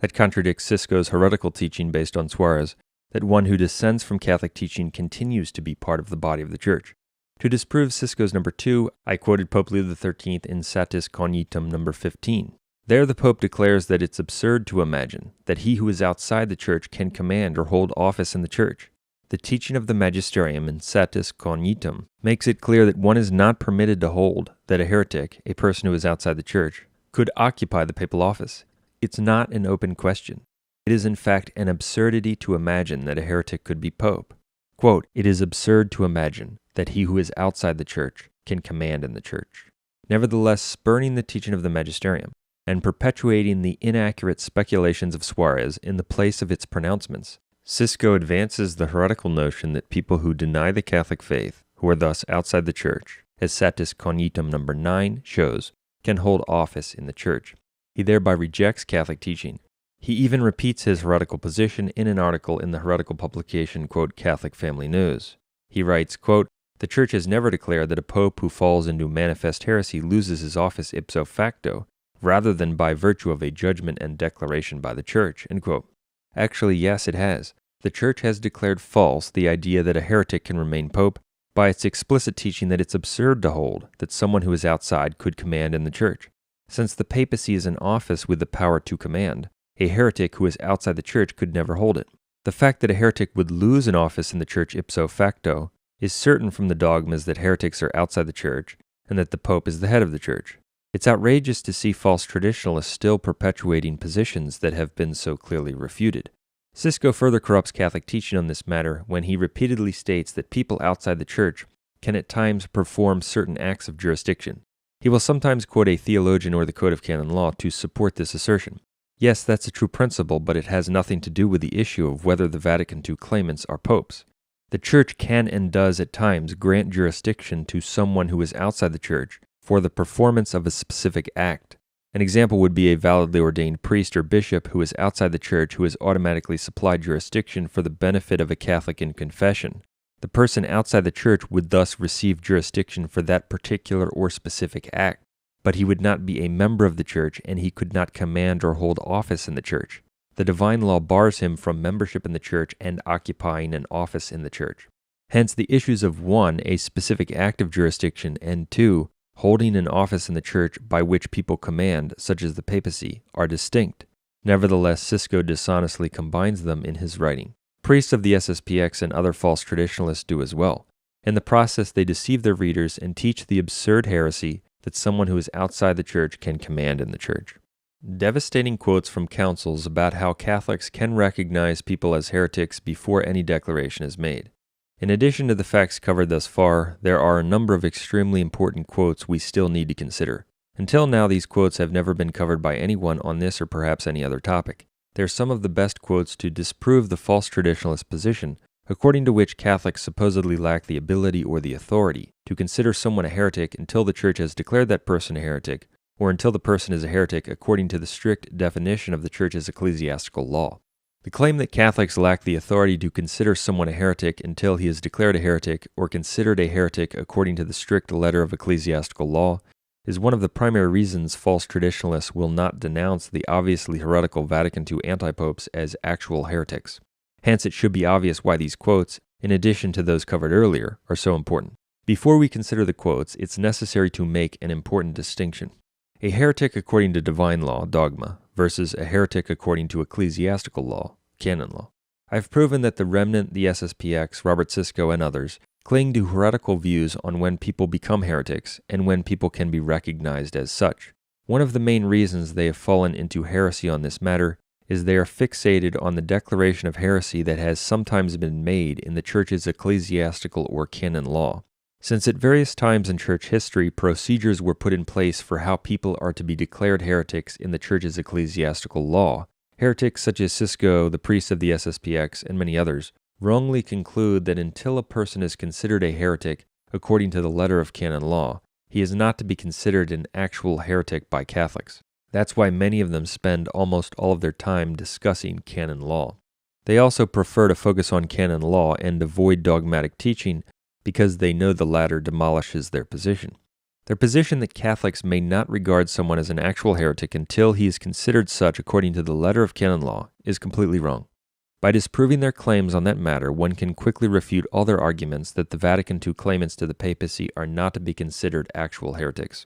That contradicts Siscoe's heretical teaching based on Suarez, that one who dissents from Catholic teaching continues to be part of the body of the church. To disprove Siscoe's number 2, I quoted Pope Leo XIII in Satis Cognitum number 15. There the Pope declares that it's absurd to imagine that he who is outside the church can command or hold office in the church. The teaching of the magisterium in Satis Cognitum makes it clear that one is not permitted to hold that a heretic, a person who is outside the church, could occupy the papal office. It's not an open question. It is in fact an absurdity to imagine that a heretic could be pope. Quote, "It is absurd to imagine that he who is outside the church can command in the church." Nevertheless, spurning the teaching of the magisterium and perpetuating the inaccurate speculations of Suarez in the place of its pronouncements, Siscoe advances the heretical notion that people who deny the Catholic faith, who are thus outside the church, as Satis Cognitum number 9 shows, can hold office in the church. He thereby rejects Catholic teaching. He even repeats his heretical position in an article in the heretical publication, quote, Catholic Family News. He writes, quote, "The Church has never declared that a pope who falls into manifest heresy loses his office ipso facto, rather than by virtue of a judgment and declaration by the Church," end quote. Actually, yes, it has. The Church has declared false the idea that a heretic can remain pope by its explicit teaching that it's absurd to hold that someone who is outside could command in the Church. Since the papacy is an office with the power to command, a heretic who is outside the church could never hold it. The fact that a heretic would lose an office in the church ipso facto is certain from the dogmas that heretics are outside the church and that the pope is the head of the church. It's outrageous to see false traditionalists still perpetuating positions that have been so clearly refuted. Siscoe further corrupts Catholic teaching on this matter when he repeatedly states that people outside the church can at times perform certain acts of jurisdiction. He will sometimes quote a theologian or the Code of Canon Law to support this assertion. Yes, that's a true principle, but it has nothing to do with the issue of whether the Vatican II claimants are popes. The Church can and does at times grant jurisdiction to someone who is outside the Church for the performance of a specific act. An example would be a validly ordained priest or bishop who is outside the Church who is automatically supplied jurisdiction for the benefit of a Catholic in confession. The person outside the Church would thus receive jurisdiction for that particular or specific act, but he would not be a member of the Church and he could not command or hold office in the Church. The divine law bars him from membership in the Church and occupying an office in the Church. Hence, the issues of 1, a specific act of jurisdiction, and 2, holding an office in the Church by which people command, such as the papacy, are distinct. Nevertheless, Siscoe dishonestly combines them in his writing. Priests of the SSPX and other false traditionalists do as well. In the process, they deceive their readers and teach the absurd heresy that someone who is outside the church can command in the church. Devastating quotes from councils about how Catholics can recognize people as heretics before any declaration is made. In addition to the facts covered thus far, there are a number of extremely important quotes we still need to consider. Until now, these quotes have never been covered by anyone on this or perhaps any other topic. They are some of the best quotes to disprove the false traditionalist position, according to which Catholics supposedly lack the ability or the authority to consider someone a heretic until the Church has declared that person a heretic, or until the person is a heretic according to the strict definition of the Church's ecclesiastical law. The claim that Catholics lack the authority to consider someone a heretic until he is declared a heretic or considered a heretic according to the strict letter of ecclesiastical law is one of the primary reasons false traditionalists will not denounce the obviously heretical Vatican II antipopes as actual heretics. Hence, it should be obvious why these quotes, in addition to those covered earlier, are so important. Before we consider the quotes, it's necessary to make an important distinction. A heretic according to divine law, dogma, versus a heretic according to ecclesiastical law, canon law. I've proven that the Remnant, the SSPX, Robert Siscoe, and others cling to heretical views on when people become heretics and when people can be recognized as such. One of the main reasons they have fallen into heresy on this matter is they are fixated on the declaration of heresy that has sometimes been made in the Church's ecclesiastical or canon law. Since at various times in Church history, procedures were put in place for how people are to be declared heretics in the Church's ecclesiastical law, heretics such as Siscoe, the priest of the SSPX, and many others, wrongly conclude that until a person is considered a heretic according to the letter of canon law, he is not to be considered an actual heretic by Catholics. That's why many of them spend almost all of their time discussing canon law. They also prefer to focus on canon law and avoid dogmatic teaching because they know the latter demolishes their position. Their position that Catholics may not regard someone as an actual heretic until he is considered such according to the letter of canon law is completely wrong. By disproving their claims on that matter, one can quickly refute all their arguments that the Vatican II claimants to the papacy are not to be considered actual heretics.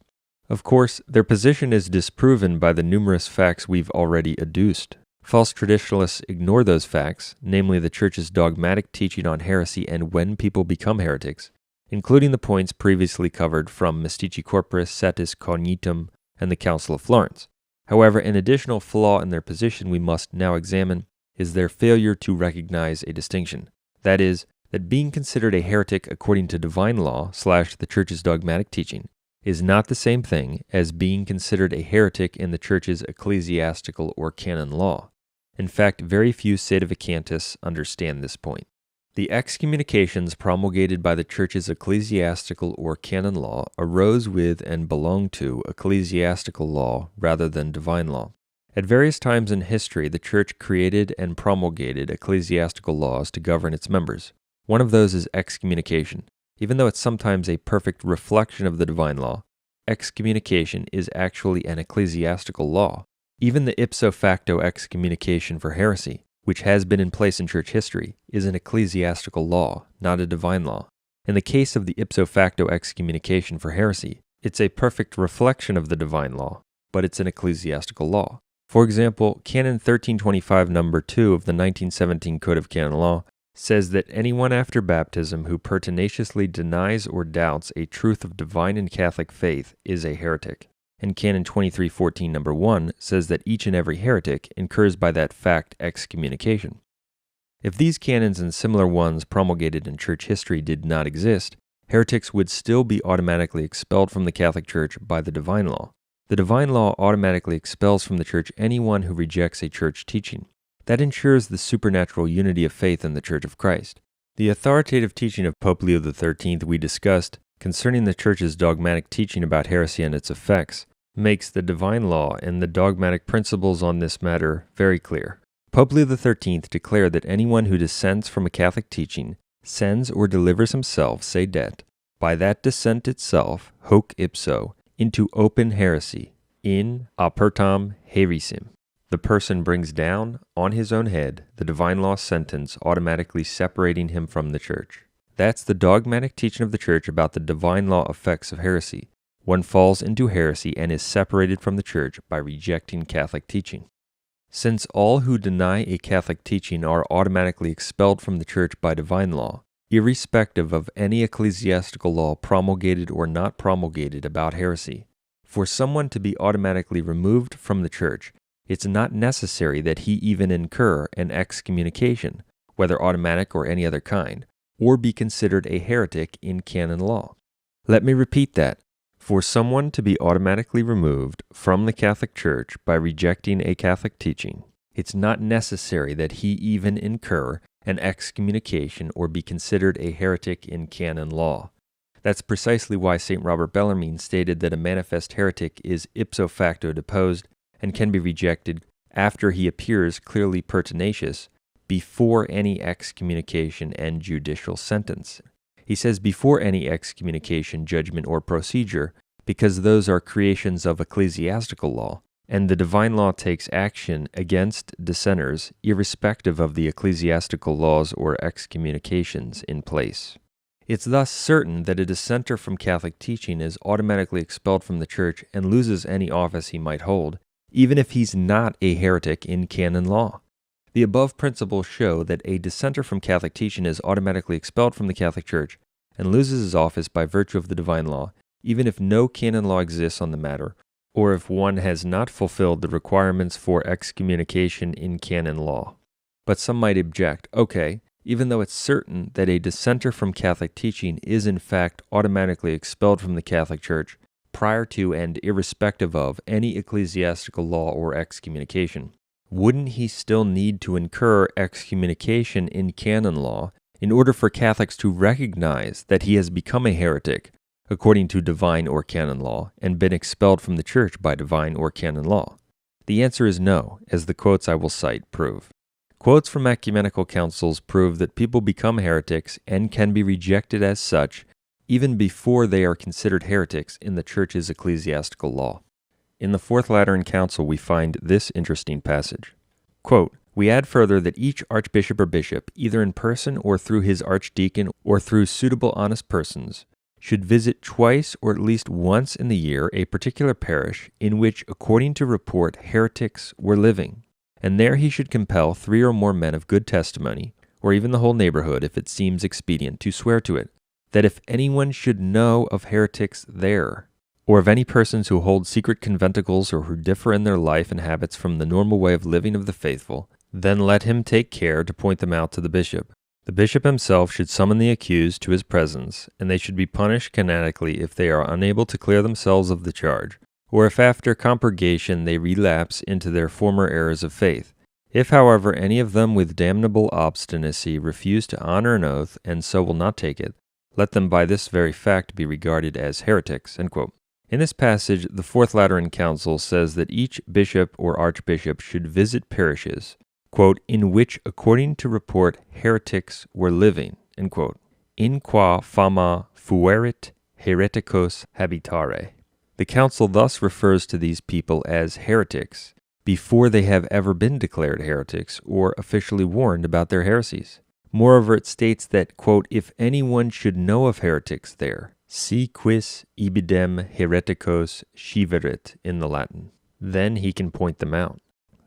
Of course, their position is disproven by the numerous facts we've already adduced. False traditionalists ignore those facts, namely the Church's dogmatic teaching on heresy and when people become heretics, including the points previously covered from Mystici Corporis, Satis Cognitum, and the Council of Florence. However, an additional flaw in their position we must now examine is their failure to recognize a distinction. That is, that being considered a heretic according to divine law / the Church's dogmatic teaching is not the same thing as being considered a heretic in the Church's ecclesiastical or canon law. In fact, very few Sedevacantists understand this point. The excommunications promulgated by the Church's ecclesiastical or canon law arose with and belonged to ecclesiastical law rather than divine law. At various times in history, the Church created and promulgated ecclesiastical laws to govern its members. One of those is excommunication. Even though it's sometimes a perfect reflection of the divine law, excommunication is actually an ecclesiastical law. Even the ipso facto excommunication for heresy, which has been in place in Church history, is an ecclesiastical law, not a divine law. In the case of the ipso facto excommunication for heresy, it's a perfect reflection of the divine law, but it's an ecclesiastical law. For example, Canon 1325 number 2 of the 1917 Code of Canon Law says that anyone after baptism who pertinaciously denies or doubts a truth of divine and Catholic faith is a heretic. And Canon 2314 number 1 says that each and every heretic incurs by that fact excommunication. If these canons and similar ones promulgated in Church history did not exist, heretics would still be automatically expelled from the Catholic Church by the divine law. The divine law automatically expels from the Church anyone who rejects a Church teaching. That ensures the supernatural unity of faith in the Church of Christ. The authoritative teaching of Pope Leo XIII we discussed concerning the Church's dogmatic teaching about heresy and its effects makes the divine law and the dogmatic principles on this matter very clear. Pope Leo XIII declared that anyone who dissents from a Catholic teaching sends or delivers himself, sedet, by that dissent itself, hoc ipso, into open heresy, in apertam heresim. The person brings down, on his own head, the divine law sentence automatically separating him from the Church. That's the dogmatic teaching of the Church about the divine law effects of heresy. One falls into heresy and is separated from the Church by rejecting Catholic teaching. Since all who deny a Catholic teaching are automatically expelled from the Church by divine law, irrespective of any ecclesiastical law promulgated or not promulgated about heresy. For someone to be automatically removed from the church, it's not necessary that he even incur an excommunication, whether automatic or any other kind, or be considered a heretic in canon law. Let me repeat that. For someone to be automatically removed from the Catholic Church by rejecting a Catholic teaching, it's not necessary that he even incur an excommunication or be considered a heretic in canon law. That's precisely why St. Robert Bellarmine stated that a manifest heretic is ipso facto deposed and can be rejected after he appears clearly pertinacious before any excommunication and judicial sentence. He says before any excommunication, judgment, or procedure, because those are creations of ecclesiastical law, and the divine law takes action against dissenters irrespective of the ecclesiastical laws or excommunications in place. It's thus certain that a dissenter from Catholic teaching is automatically expelled from the Church and loses any office he might hold, even if he's not a heretic in canon law. The above principles show that a dissenter from Catholic teaching is automatically expelled from the Catholic Church and loses his office by virtue of the divine law, even if no canon law exists on the matter, or if one has not fulfilled the requirements for excommunication in canon law. But some might object, okay, even though it's certain that a dissenter from Catholic teaching is in fact automatically expelled from the Catholic Church prior to and irrespective of any ecclesiastical law or excommunication, wouldn't he still need to incur excommunication in canon law in order for Catholics to recognize that he has become a heretic according to divine or canon law and been expelled from the Church by divine or canon law? The answer is no, as the quotes I will cite prove. Quotes from ecumenical councils prove that people become heretics and can be rejected as such even before they are considered heretics in the Church's ecclesiastical law. In the Fourth Lateran Council we find this interesting passage. Quote, "We add further that each archbishop or bishop, either in person or through his archdeacon or through suitable honest persons, should visit twice or at least once in the year a particular parish in which, according to report, heretics were living, and there he should compel 3 or more men of good testimony, or even the whole neighborhood, if it seems expedient, to swear to it, that if anyone should know of heretics there, or of any persons who hold secret conventicles or who differ in their life and habits from the normal way of living of the faithful, then let him take care to point them out to the bishop. The bishop himself should summon the accused to his presence, and they should be punished canonically if they are unable to clear themselves of the charge, or if after compurgation they relapse into their former errors of faith. If, however, any of them with damnable obstinacy refuse to honor an oath, and so will not take it, let them by this very fact be regarded as heretics." End quote. In this passage, the Fourth Lateran Council says that each bishop or archbishop should visit parishes, quote, "in which, according to report, heretics were living," end quote, "in qua fama fuerit hereticos habitare." The Council thus refers to these people as heretics before they have ever been declared heretics or officially warned about their heresies. Moreover, it states that, quote, "if anyone should know of heretics there, si quis ibidem hereticos sciverit," in the Latin, then he can point them out.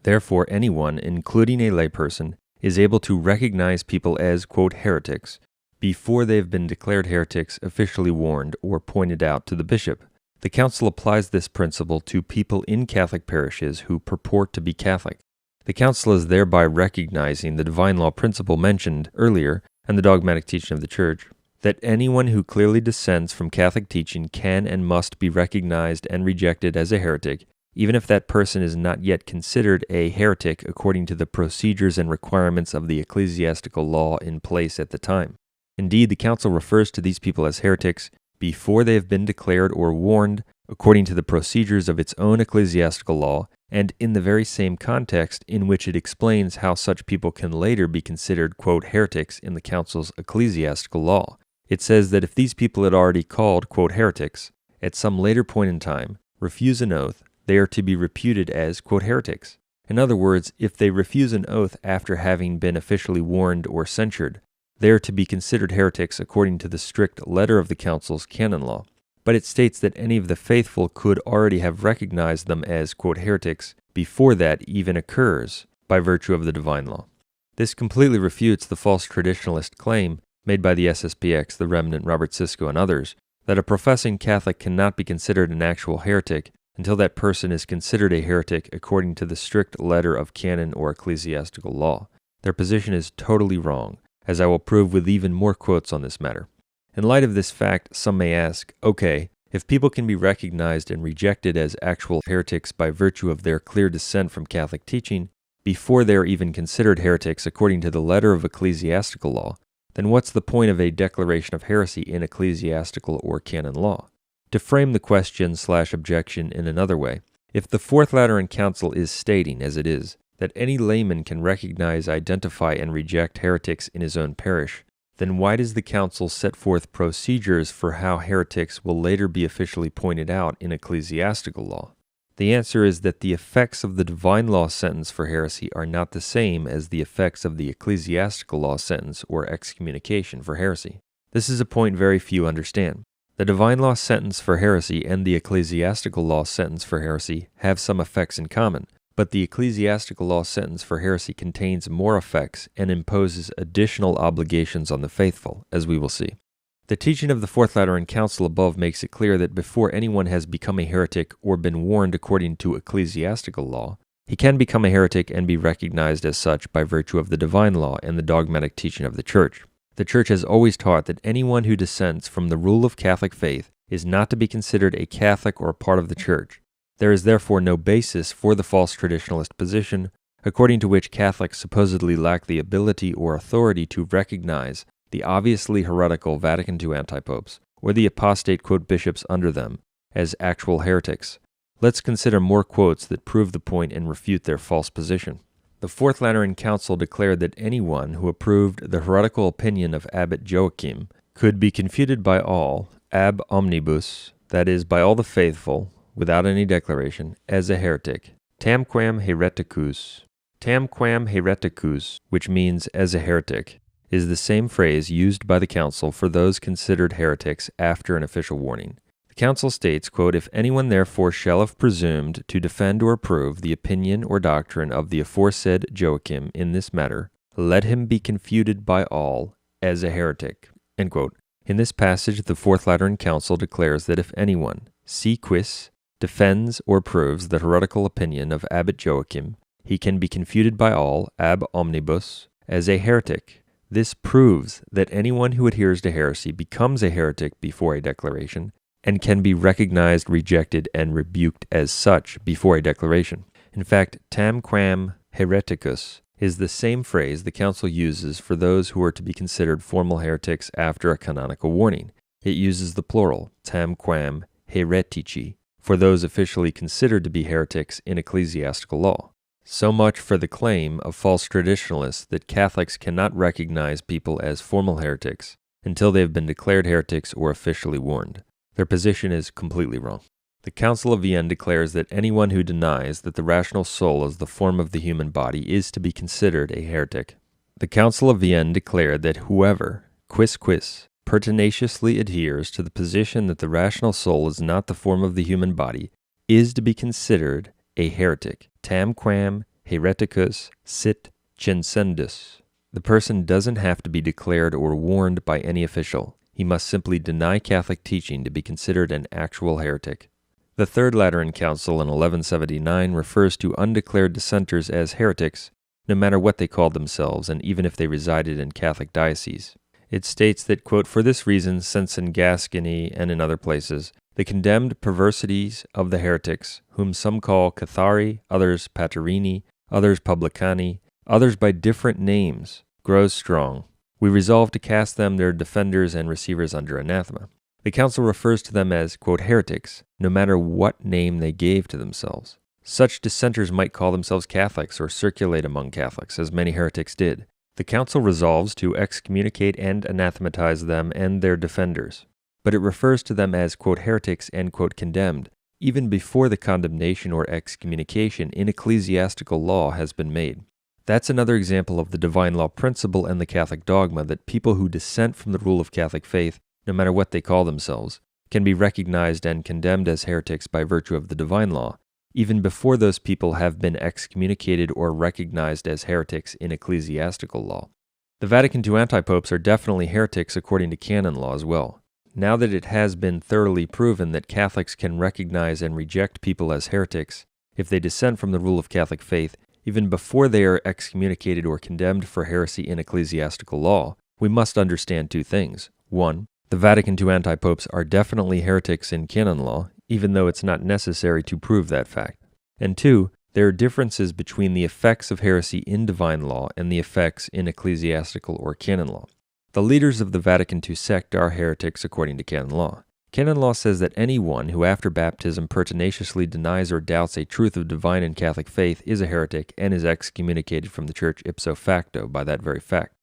Therefore, anyone, including a layperson, is able to recognize people as, quote, heretics before they have been declared heretics, officially warned, or pointed out to the bishop. The Council applies this principle to people in Catholic parishes who purport to be Catholic. The Council is thereby recognizing the divine law principle mentioned earlier and the dogmatic teaching of the Church, that anyone who clearly dissents from Catholic teaching can and must be recognized and rejected as a heretic, even if that person is not yet considered a heretic according to the procedures and requirements of the ecclesiastical law in place at the time. Indeed, the Council refers to these people as heretics before they have been declared or warned according to the procedures of its own ecclesiastical law, and in the very same context in which it explains how such people can later be considered, quote, heretics in the Council's ecclesiastical law. It says that if these people had already called, quote, heretics, at some later point in time, refuse an oath, they are to be reputed as, quote, heretics. In other words, if they refuse an oath after having been officially warned or censured, they are to be considered heretics according to the strict letter of the Council's canon law. But it states that any of the faithful could already have recognized them as, quote, heretics before that even occurs by virtue of the divine law. This completely refutes the false traditionalist claim made by the SSPX, the Remnant, Robert Siscoe, and others, that a professing Catholic cannot be considered an actual heretic until that person is considered a heretic according to the strict letter of canon or ecclesiastical law. Their position is totally wrong, as I will prove with even more quotes on this matter. In light of this fact, some may ask, okay, if people can be recognized and rejected as actual heretics by virtue of their clear dissent from Catholic teaching, before they are even considered heretics according to the letter of ecclesiastical law, then what's the point of a declaration of heresy in ecclesiastical or canon law? To frame the question/objection in another way, if the Fourth Lateran Council is stating, as it is, that any layman can recognize, identify, and reject heretics in his own parish, then why does the Council set forth procedures for how heretics will later be officially pointed out in ecclesiastical law? The answer is that the effects of the divine law sentence for heresy are not the same as the effects of the ecclesiastical law sentence or excommunication for heresy. This is a point very few understand. The divine law sentence for heresy and the ecclesiastical law sentence for heresy have some effects in common, but the ecclesiastical law sentence for heresy contains more effects and imposes additional obligations on the faithful, as we will see. The teaching of the Fourth Lateran Council above makes it clear that before anyone has become a heretic or been warned according to ecclesiastical law, he can become a heretic and be recognized as such by virtue of the divine law and the dogmatic teaching of the Church. The Church has always taught that anyone who dissents from the rule of Catholic faith is not to be considered a Catholic or part of the Church. There is therefore no basis for the false traditionalist position, according to which Catholics supposedly lack the ability or authority to recognize the obviously heretical Vatican II antipopes, or the apostate bishops under them, as actual heretics. Let's consider more quotes that prove the point and refute their false position. The Fourth Lateran Council declared that anyone who approved the heretical opinion of Abbot Joachim could be confuted by all, ab omnibus, that is, by all the faithful, without any declaration, as a heretic. Tamquam hereticus. Tamquam hereticus, which means as a heretic, is the same phrase used by the Council for those considered heretics after an official warning. The Council states, quote, "If anyone therefore shall have presumed to defend or approve the opinion or doctrine of the aforesaid Joachim in this matter, let him be confuted by all as a heretic." End quote. In this passage, the Fourth Lateran Council declares that if anyone, si quis, defends or approves the heretical opinion of Abbot Joachim, he can be confuted by all, ab omnibus, as a heretic. This proves that anyone who adheres to heresy becomes a heretic before a declaration, and can be recognized, rejected, and rebuked as such before a declaration. In fact, tamquam hereticus is the same phrase the Council uses for those who are to be considered formal heretics after a canonical warning. It uses the plural, tamquam heretici, for those officially considered to be heretics in ecclesiastical law. So much for the claim of false traditionalists that Catholics cannot recognize people as formal heretics until they have been declared heretics or officially warned. Their position is completely wrong. The Council of Vienne declares that anyone who denies that the rational soul is the form of the human body is to be considered a heretic. The Council of Vienne declared that whoever, quis, pertinaciously adheres to the position that the rational soul is not the form of the human body is to be considered a heretic. Tamquam hereticus sit censendus. The person doesn't have to be declared or warned by any official. He must simply deny Catholic teaching to be considered an actual heretic. The Third Lateran Council in 1179 refers to undeclared dissenters as heretics, no matter what they called themselves, and even if they resided in Catholic dioceses. It states that, quote, "For this reason, since in Gascony and in other places, the condemned perversities of the heretics, whom some call Cathari, others Paterini, others Publicani, others by different names, grows strong, we resolve to cast them, their defenders and receivers, under anathema." The Council refers to them as, quote, heretics, no matter what name they gave to themselves. Such dissenters might call themselves Catholics or circulate among Catholics, as many heretics did. The Council resolves to excommunicate and anathematize them and their defenders, but it refers to them as, quote, heretics and, quote, condemned, even before the condemnation or excommunication in ecclesiastical law has been made. That's another example of the divine law principle and the Catholic dogma that people who dissent from the rule of Catholic faith, no matter what they call themselves, can be recognized and condemned as heretics by virtue of the divine law, even before those people have been excommunicated or recognized as heretics in ecclesiastical law. The Vatican II antipopes are definitely heretics according to canon law as well. Now that it has been thoroughly proven that Catholics can recognize and reject people as heretics if they dissent from the rule of Catholic faith, even before they are excommunicated or condemned for heresy in ecclesiastical law, we must understand two things. One, the Vatican II antipopes are definitely heretics in canon law, even though it's not necessary to prove that fact. And two, there are differences between the effects of heresy in divine law and the effects in ecclesiastical or canon law. The leaders of the Vatican II sect are heretics according to canon law. Canon law says that anyone who after baptism pertinaciously denies or doubts a truth of divine and Catholic faith is a heretic and is excommunicated from the church ipso facto by that very fact.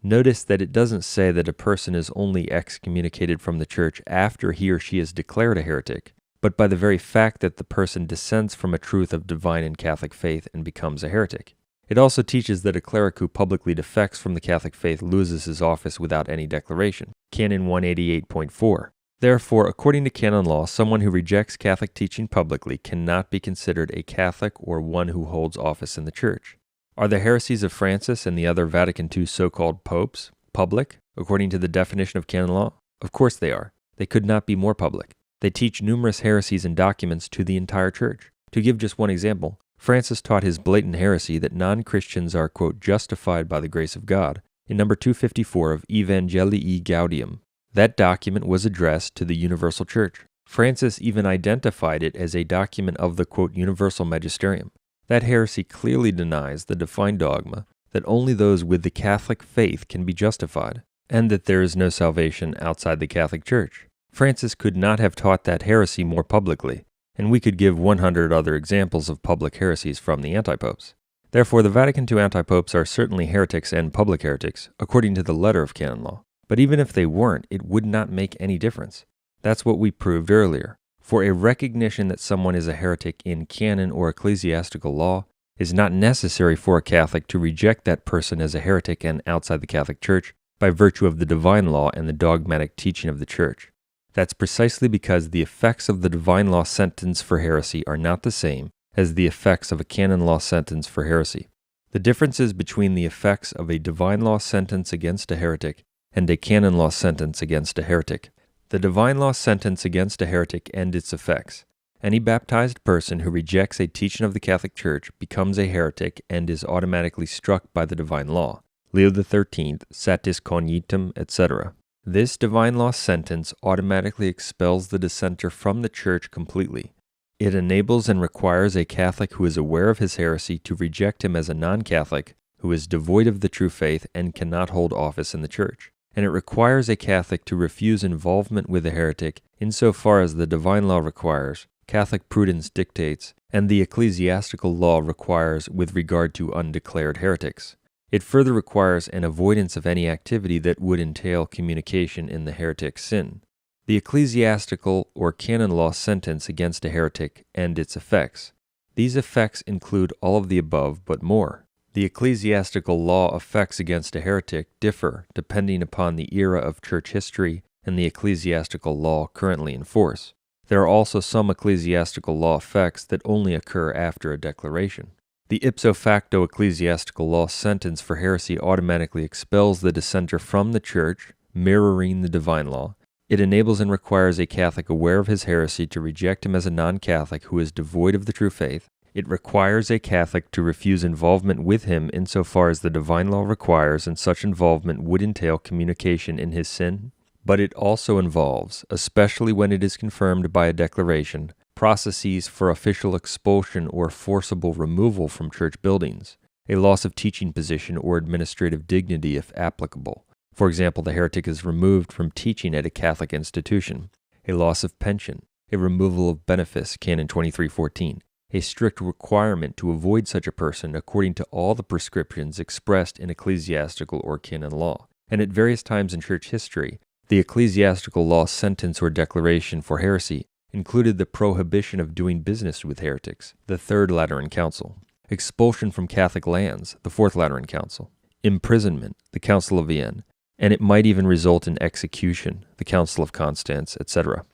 Notice that it doesn't say that a person is only excommunicated from the church after he or she is declared a heretic, but by the very fact that the person dissents from a truth of divine and Catholic faith and becomes a heretic. It also teaches that a cleric who publicly defects from the Catholic faith loses his office without any declaration. Canon 188.4. Therefore, according to canon law, someone who rejects Catholic teaching publicly cannot be considered a Catholic or one who holds office in the Church. Are the heresies of Francis and the other Vatican II so-called popes public, according to the definition of canon law? Of course they are. They could not be more public. They teach numerous heresies and documents to the entire Church. To give just one example, Francis taught his blatant heresy that non-Christians are, quote, justified by the grace of God, in number 254 of Evangelii Gaudium. That document was addressed to the Universal Church. Francis even identified it as a document of the, quote, universal magisterium. That heresy clearly denies the defined dogma that only those with the Catholic faith can be justified, and that there is no salvation outside the Catholic Church. Francis could not have taught that heresy more publicly, and we could give 100 other examples of public heresies from the antipopes. Therefore, the Vatican II antipopes are certainly heretics and public heretics, according to the letter of canon law. But even if they weren't, it would not make any difference. That's what we proved earlier. For a recognition that someone is a heretic in canon or ecclesiastical law is not necessary for a Catholic to reject that person as a heretic and outside the Catholic Church by virtue of the divine law and the dogmatic teaching of the Church. That's precisely because the effects of the divine law sentence for heresy are not the same as the effects of a canon law sentence for heresy. The differences between the effects of a divine law sentence against a heretic and a canon law sentence against a heretic. The divine law sentence against a heretic and its effects. Any baptized person who rejects a teaching of the Catholic Church becomes a heretic and is automatically struck by the divine law. Leo XIII, Satis Cognitum, etc. This divine law sentence automatically expels the dissenter from the Church completely. It enables and requires a Catholic who is aware of his heresy to reject him as a non-Catholic who is devoid of the true faith and cannot hold office in the Church. And it requires a Catholic to refuse involvement with a heretic insofar as the divine law requires, Catholic prudence dictates, and the ecclesiastical law requires with regard to undeclared heretics. It further requires an avoidance of any activity that would entail communication in the heretic's sin. The ecclesiastical or canon law sentence against a heretic and its effects. These effects include all of the above, but more. The ecclesiastical law effects against a heretic differ depending upon the era of church history and the ecclesiastical law currently in force. There are also some ecclesiastical law effects that only occur after a declaration. The ipso facto ecclesiastical law sentence for heresy automatically expels the dissenter from the Church, mirroring the divine law. It enables and requires a Catholic aware of his heresy to reject him as a non-Catholic who is devoid of the true faith. It requires a Catholic to refuse involvement with him insofar as the divine law requires, and such involvement would entail communication in his sin. But it also involves, especially when it is confirmed by a declaration, processes for official expulsion or forcible removal from church buildings, a loss of teaching position or administrative dignity if applicable. For example, the heretic is removed from teaching at a Catholic institution, a loss of pension, a removal of benefice, Canon 2314, a strict requirement to avoid such a person according to all the prescriptions expressed in ecclesiastical or canon law. And at various times in church history, the ecclesiastical law sentence or declaration for heresy included the prohibition of doing business with heretics, the Third Lateran Council, expulsion from Catholic lands, the Fourth Lateran Council, imprisonment, the Council of Vienne, and it might even result in execution, the Council of Constance, etc.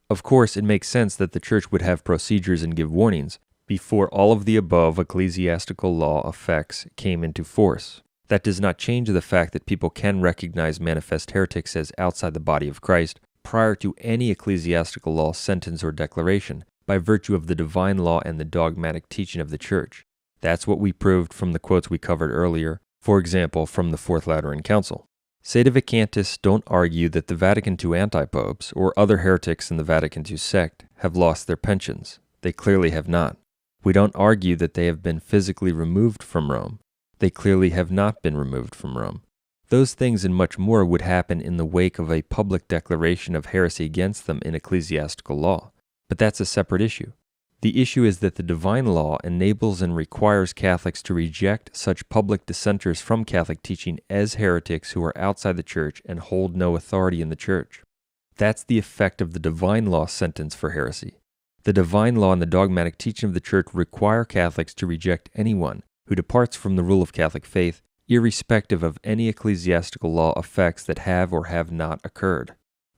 Of course, it makes sense that the Church would have procedures and give warnings before all of the above ecclesiastical law effects came into force. That does not change the fact that people can recognize manifest heretics as outside the body of Christ prior to any ecclesiastical law, sentence, or declaration, by virtue of the divine law and the dogmatic teaching of the Church. That's what we proved from the quotes we covered earlier, for example, from the Fourth Lateran Council. Sedevacantists don't argue that the Vatican II antipopes or other heretics in the Vatican II sect have lost their pensions. They clearly have not. We don't argue that they have been physically removed from Rome. They clearly have not been removed from Rome. Those things and much more would happen in the wake of a public declaration of heresy against them in ecclesiastical law. But that's a separate issue. The issue is that the divine law enables and requires Catholics to reject such public dissenters from Catholic teaching as heretics who are outside the Church and hold no authority in the Church. That's the effect of the divine law sentence for heresy. The divine law and the dogmatic teaching of the Church require Catholics to reject anyone who departs from the rule of Catholic faith, irrespective of any ecclesiastical law effects that have or have not occurred.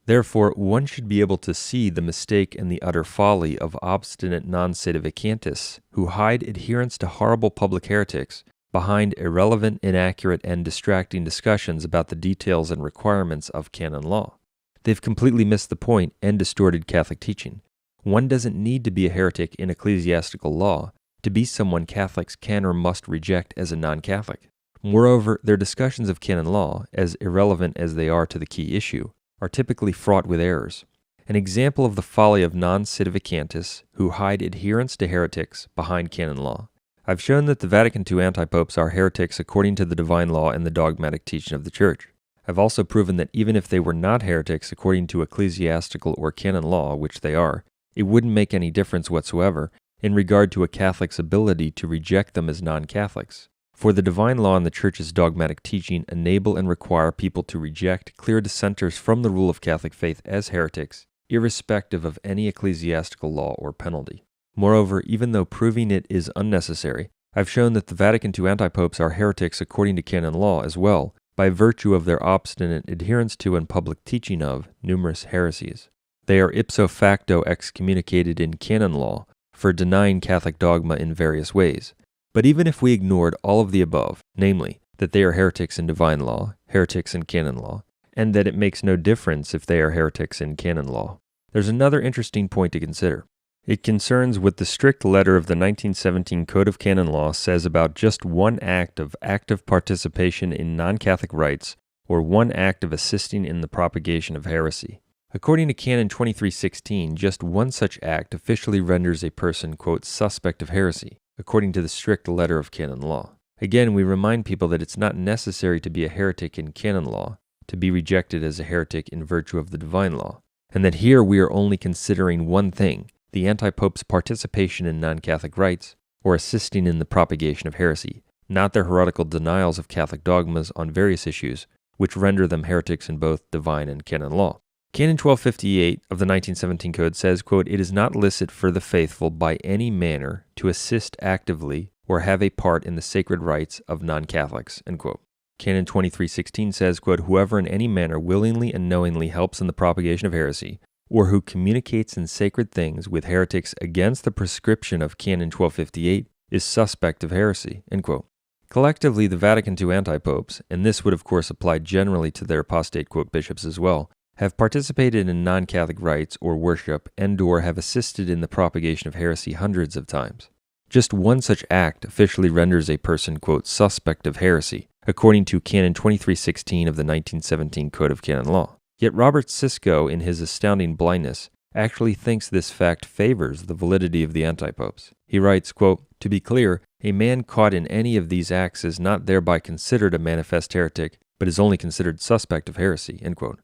Therefore, one should be able to see the mistake and the utter folly of obstinate non-sedevacantists who hide adherence to horrible public heretics behind irrelevant, inaccurate, and distracting discussions about the details and requirements of canon law. They've completely missed the point and distorted Catholic teaching. One doesn't need to be a heretic in ecclesiastical law to be someone Catholics can or must reject as a non-Catholic. Moreover, their discussions of canon law, as irrelevant as they are to the key issue, are typically fraught with errors. An example of the folly of non-sedevacantists who hide adherence to heretics behind canon law. I've shown that the Vatican II antipopes are heretics according to the divine law and the dogmatic teaching of the Church. I've also proven that even if they were not heretics according to ecclesiastical or canon law, which they are, it wouldn't make any difference whatsoever in regard to a Catholic's ability to reject them as non-Catholics. For the divine law and the Church's dogmatic teaching enable and require people to reject clear dissenters from the rule of Catholic faith as heretics, irrespective of any ecclesiastical law or penalty. Moreover, even though proving it is unnecessary, I've shown that the Vatican II antipopes are heretics according to canon law as well, by virtue of their obstinate adherence to and public teaching of numerous heresies. They are ipso facto excommunicated in canon law for denying Catholic dogma in various ways. But even if we ignored all of the above, namely, that they are heretics in divine law, heretics in canon law, and that it makes no difference if they are heretics in canon law, there's another interesting point to consider. It concerns what the strict letter of the 1917 Code of Canon Law says about just one act of active participation in non-Catholic rites, or one act of assisting in the propagation of heresy. According to Canon 2316, just one such act officially renders a person, quote, suspect of heresy, according to the strict letter of canon law. Again, we remind people that it's not necessary to be a heretic in canon law to be rejected as a heretic in virtue of the divine law, and that here we are only considering one thing, the antipope's participation in non-Catholic rites, or assisting in the propagation of heresy, not their heretical denials of Catholic dogmas on various issues, which render them heretics in both divine and canon law. Canon 1258 of the 1917 Code says, quote, it is not licit for the faithful by any manner to assist actively or have a part in the sacred rites of non-Catholics, end quote. Canon 2316 says, quote, whoever in any manner willingly and knowingly helps in the propagation of heresy, or who communicates in sacred things with heretics against the prescription of Canon 1258 is suspect of heresy, end quote. Collectively, the Vatican II antipopes, and this would of course apply generally to their apostate, quote, bishops as well, have participated in non-Catholic rites or worship and/or have assisted in the propagation of heresy hundreds of times. Just one such act officially renders a person, quote, suspect of heresy, according to Canon 2316 of the 1917 Code of Canon Law. Yet Robert Siscoe, in his astounding blindness, actually thinks this fact favors the validity of the antipopes. He writes, quote, to be clear, a man caught in any of these acts is not thereby considered a manifest heretic, but is only considered suspect of heresy, end quote.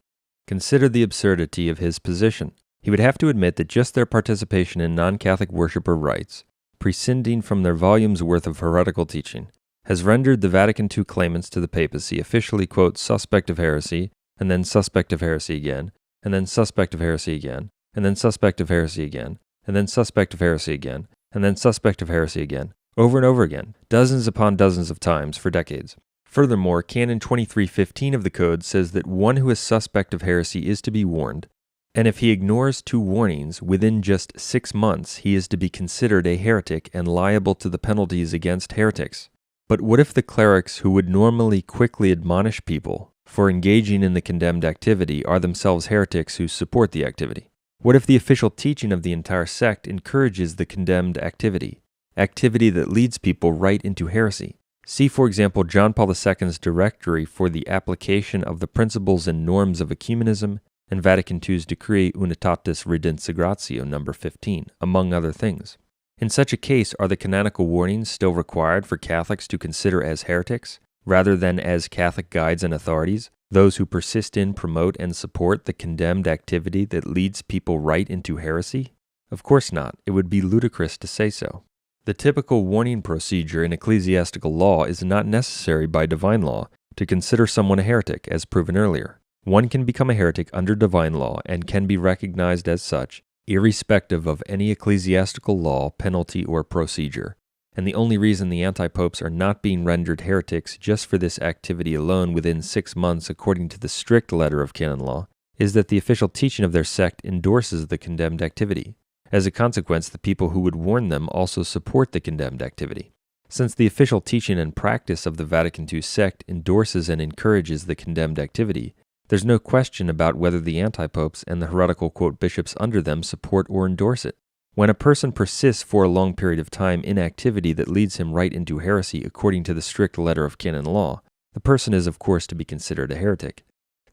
Consider the absurdity of his position. He would have to admit that just their participation in non-Catholic worship or rites, prescinding from their volumes worth of heretical teaching, has rendered the Vatican II claimants to the papacy officially, quote, suspect of heresy, and then suspect of heresy again, and then suspect of heresy again, and then suspect of heresy again, and then suspect of heresy again, and then suspect of heresy again, over and over again, dozens upon dozens of times for decades. Furthermore, Canon 2315 of the Code says that one who is suspect of heresy is to be warned, and if he ignores 2 warnings within just 6 months, he is to be considered a heretic and liable to the penalties against heretics. But what if the clerics who would normally quickly admonish people for engaging in the condemned activity are themselves heretics who support the activity? What if the official teaching of the entire sect encourages the condemned activity that leads people right into heresy? See, for example, John Paul II's Directory for the Application of the Principles and Norms of Ecumenism and Vatican II's Decree Unitatis Redintegratio No. 15, among other things. In such a case, are the canonical warnings still required for Catholics to consider as heretics, rather than as Catholic guides and authorities, those who persist in, promote, and support the condemned activity that leads people right into heresy? Of course not. It would be ludicrous to say so. The typical warning procedure in ecclesiastical law is not necessary by divine law to consider someone a heretic, as proven earlier. One can become a heretic under divine law and can be recognized as such, irrespective of any ecclesiastical law, penalty, or procedure. And the only reason the antipopes are not being rendered heretics just for this activity alone within 6 months according to the strict letter of canon law is that the official teaching of their sect endorses the condemned activity. As a consequence, the people who would warn them also support the condemned activity. Since the official teaching and practice of the Vatican II sect endorses and encourages the condemned activity, there's no question about whether the antipopes and the heretical bishops under them support or endorse it. When a person persists for a long period of time in activity that leads him right into heresy according to the strict letter of canon law, the person is of course to be considered a heretic.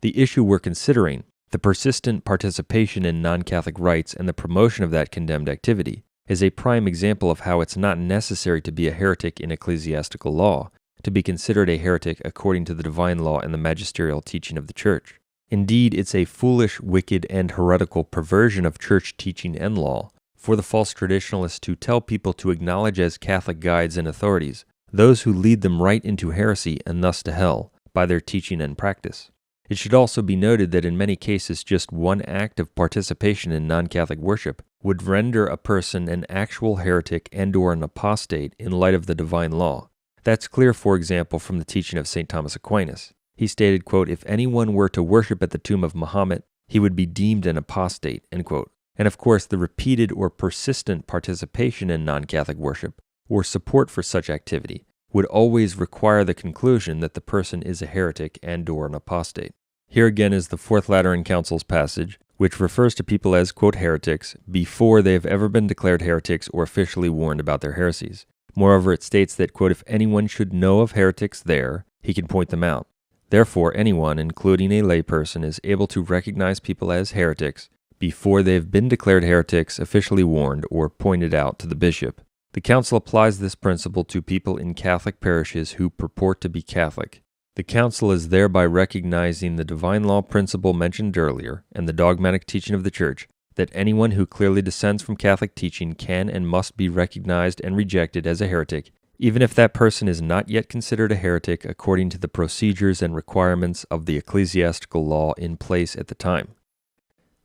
The issue we're considering, the persistent participation in non-Catholic rites and the promotion of that condemned activity, is a prime example of how it's not necessary to be a heretic in ecclesiastical law to be considered a heretic according to the divine law and the magisterial teaching of the Church. Indeed, it's a foolish, wicked, and heretical perversion of Church teaching and law for the false traditionalists to tell people to acknowledge as Catholic guides and authorities those who lead them right into heresy and thus to hell by their teaching and practice. It should also be noted that in many cases just one act of participation in non-Catholic worship would render a person an actual heretic and/or an apostate in light of the divine law. That's clear, for example, from the teaching of St. Thomas Aquinas. He stated, quote, "If anyone were to worship at the tomb of Muhammad, he would be deemed an apostate," end quote. And of course, the repeated or persistent participation in non-Catholic worship or support for such activity would always require the conclusion that the person is a heretic and/or an apostate. Here again is the Fourth Lateran Council's passage, which refers to people as, quote, heretics before they have ever been declared heretics or officially warned about their heresies. Moreover, it states that, quote, if anyone should know of heretics there, he can point them out. Therefore, anyone, including a layperson, is able to recognize people as heretics before they have been declared heretics, officially warned, or pointed out to the bishop. The Council applies this principle to people in Catholic parishes who purport to be Catholic. The Council is thereby recognizing the divine law principle mentioned earlier and the dogmatic teaching of the Church that anyone who clearly dissents from Catholic teaching can and must be recognized and rejected as a heretic, even if that person is not yet considered a heretic according to the procedures and requirements of the ecclesiastical law in place at the time.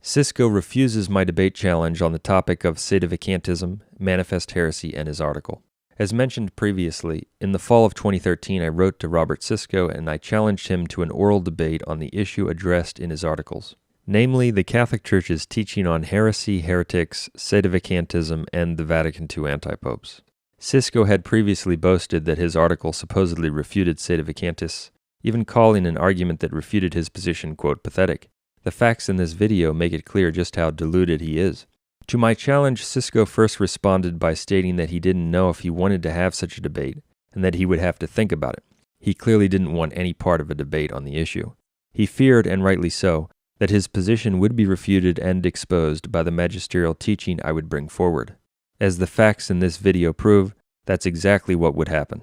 Siscoe refuses my debate challenge on the topic of Sedevacantism, manifest heresy, and his article. As mentioned previously, in the fall of 2013 I wrote to Robert Siscoe and I challenged him to an oral debate on the issue addressed in his articles, namely the Catholic Church's teaching on heresy, heretics, Sedevacantism, and the Vatican II antipopes. Siscoe had previously boasted that his article supposedly refuted Sedevacantists, even calling an argument that refuted his position, quote, pathetic. The facts in this video make it clear just how deluded he is. To my challenge, Siscoe first responded by stating that he didn't know if he wanted to have such a debate, and that he would have to think about it. He clearly didn't want any part of a debate on the issue. He feared, and rightly so, that his position would be refuted and exposed by the magisterial teaching I would bring forward. As the facts in this video prove, that's exactly what would happen.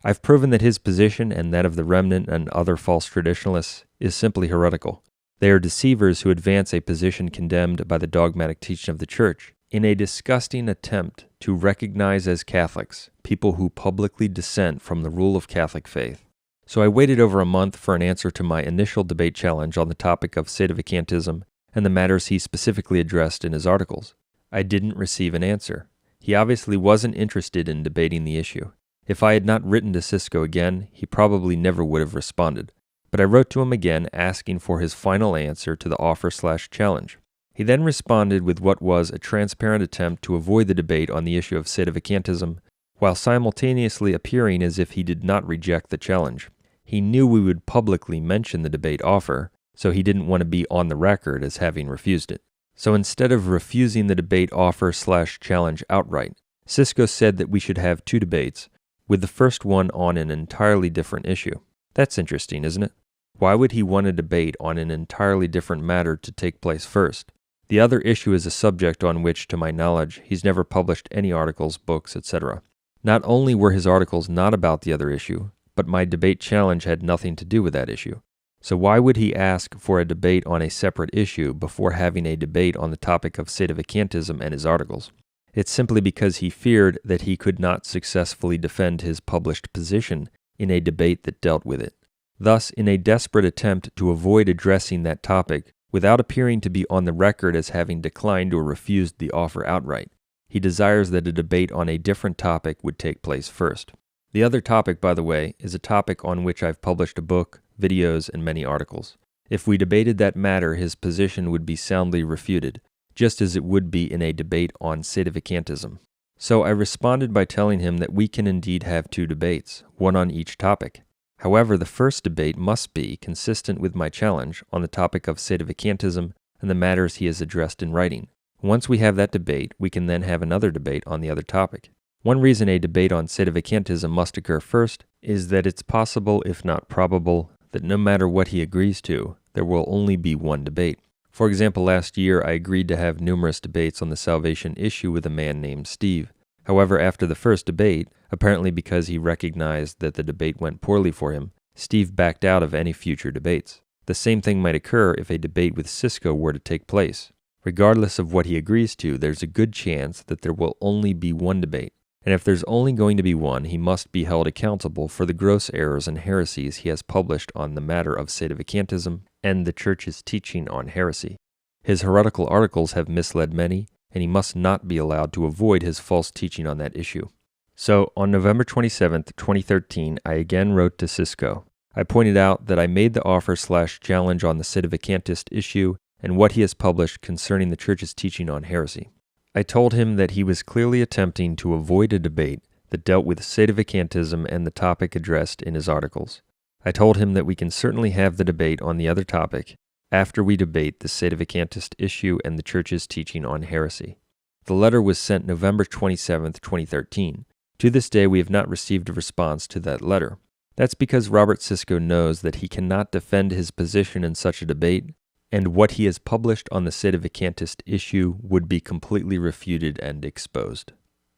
I've proven that his position, and that of the Remnant and other false traditionalists, is simply heretical. They are deceivers who advance a position condemned by the dogmatic teaching of the Church in a disgusting attempt to recognize as Catholics people who publicly dissent from the rule of Catholic faith. So I waited over a month for an answer to my initial debate challenge on the topic of Sedevacantism and the matters he specifically addressed in his articles. I didn't receive an answer. He obviously wasn't interested in debating the issue. If I had not written to Siscoe again, he probably never would have responded. But I wrote to him again asking for his final answer to the offer/challenge. He then responded with what was a transparent attempt to avoid the debate on the issue of Sedevacantism, while simultaneously appearing as if he did not reject the challenge. He knew we would publicly mention the debate offer, so he didn't want to be on the record as having refused it. So instead of refusing the debate offer/challenge outright, Siscoe said that we should have 2 debates, with the first one on an entirely different issue. That's interesting, isn't it? Why would he want a debate on an entirely different matter to take place first? The other issue is a subject on which, to my knowledge, he's never published any articles, books, etc. Not only were his articles not about the other issue, but my debate challenge had nothing to do with that issue. So why would he ask for a debate on a separate issue before having a debate on the topic of Sedevacantism and his articles? It's simply because he feared that he could not successfully defend his published position in a debate that dealt with it. Thus, in a desperate attempt to avoid addressing that topic without appearing to be on the record as having declined or refused the offer outright, he desires that a debate on a different topic would take place first. The other topic, by the way, is a topic on which I've published a book, videos, and many articles. If we debated that matter, his position would be soundly refuted, just as it would be in a debate on Sedevacantism. So I responded by telling him that we can indeed have 2 debates, one on each topic. However, the first debate must be consistent with my challenge on the topic of Sedevacantism and the matters he has addressed in writing. Once we have that debate, we can then have another debate on the other topic. One reason a debate on Sedevacantism must occur first is that it's possible, if not probable, that no matter what he agrees to, there will only be one debate. For example, last year I agreed to have numerous debates on the salvation issue with a man named Steve. However, after the first debate, apparently because he recognized that the debate went poorly for him, Steve backed out of any future debates. The same thing might occur if a debate with Siscoe were to take place. Regardless of what he agrees to, there's a good chance that there will only be one debate. And if there's only going to be one, he must be held accountable for the gross errors and heresies he has published on the matter of Sedevacantism and the Church's teaching on heresy. His heretical articles have misled many, and he must not be allowed to avoid his false teaching on that issue. So, on November 27, 2013, I again wrote to Siscoe. I pointed out that I made the offer/challenge on the Sedevacantist issue and what he has published concerning the Church's teaching on heresy. I told him that he was clearly attempting to avoid a debate that dealt with Sedevacantism and the topic addressed in his articles. I told him that we can certainly have the debate on the other topic after we debate the Sedevacantist issue and the Church's teaching on heresy. The letter was sent November 27, 2013. To this day, we have not received a response to that letter. That's because Robert Siscoe knows that he cannot defend his position in such a debate, and what he has published on the Sedevacantist issue would be completely refuted and exposed.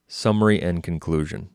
Summary and conclusion.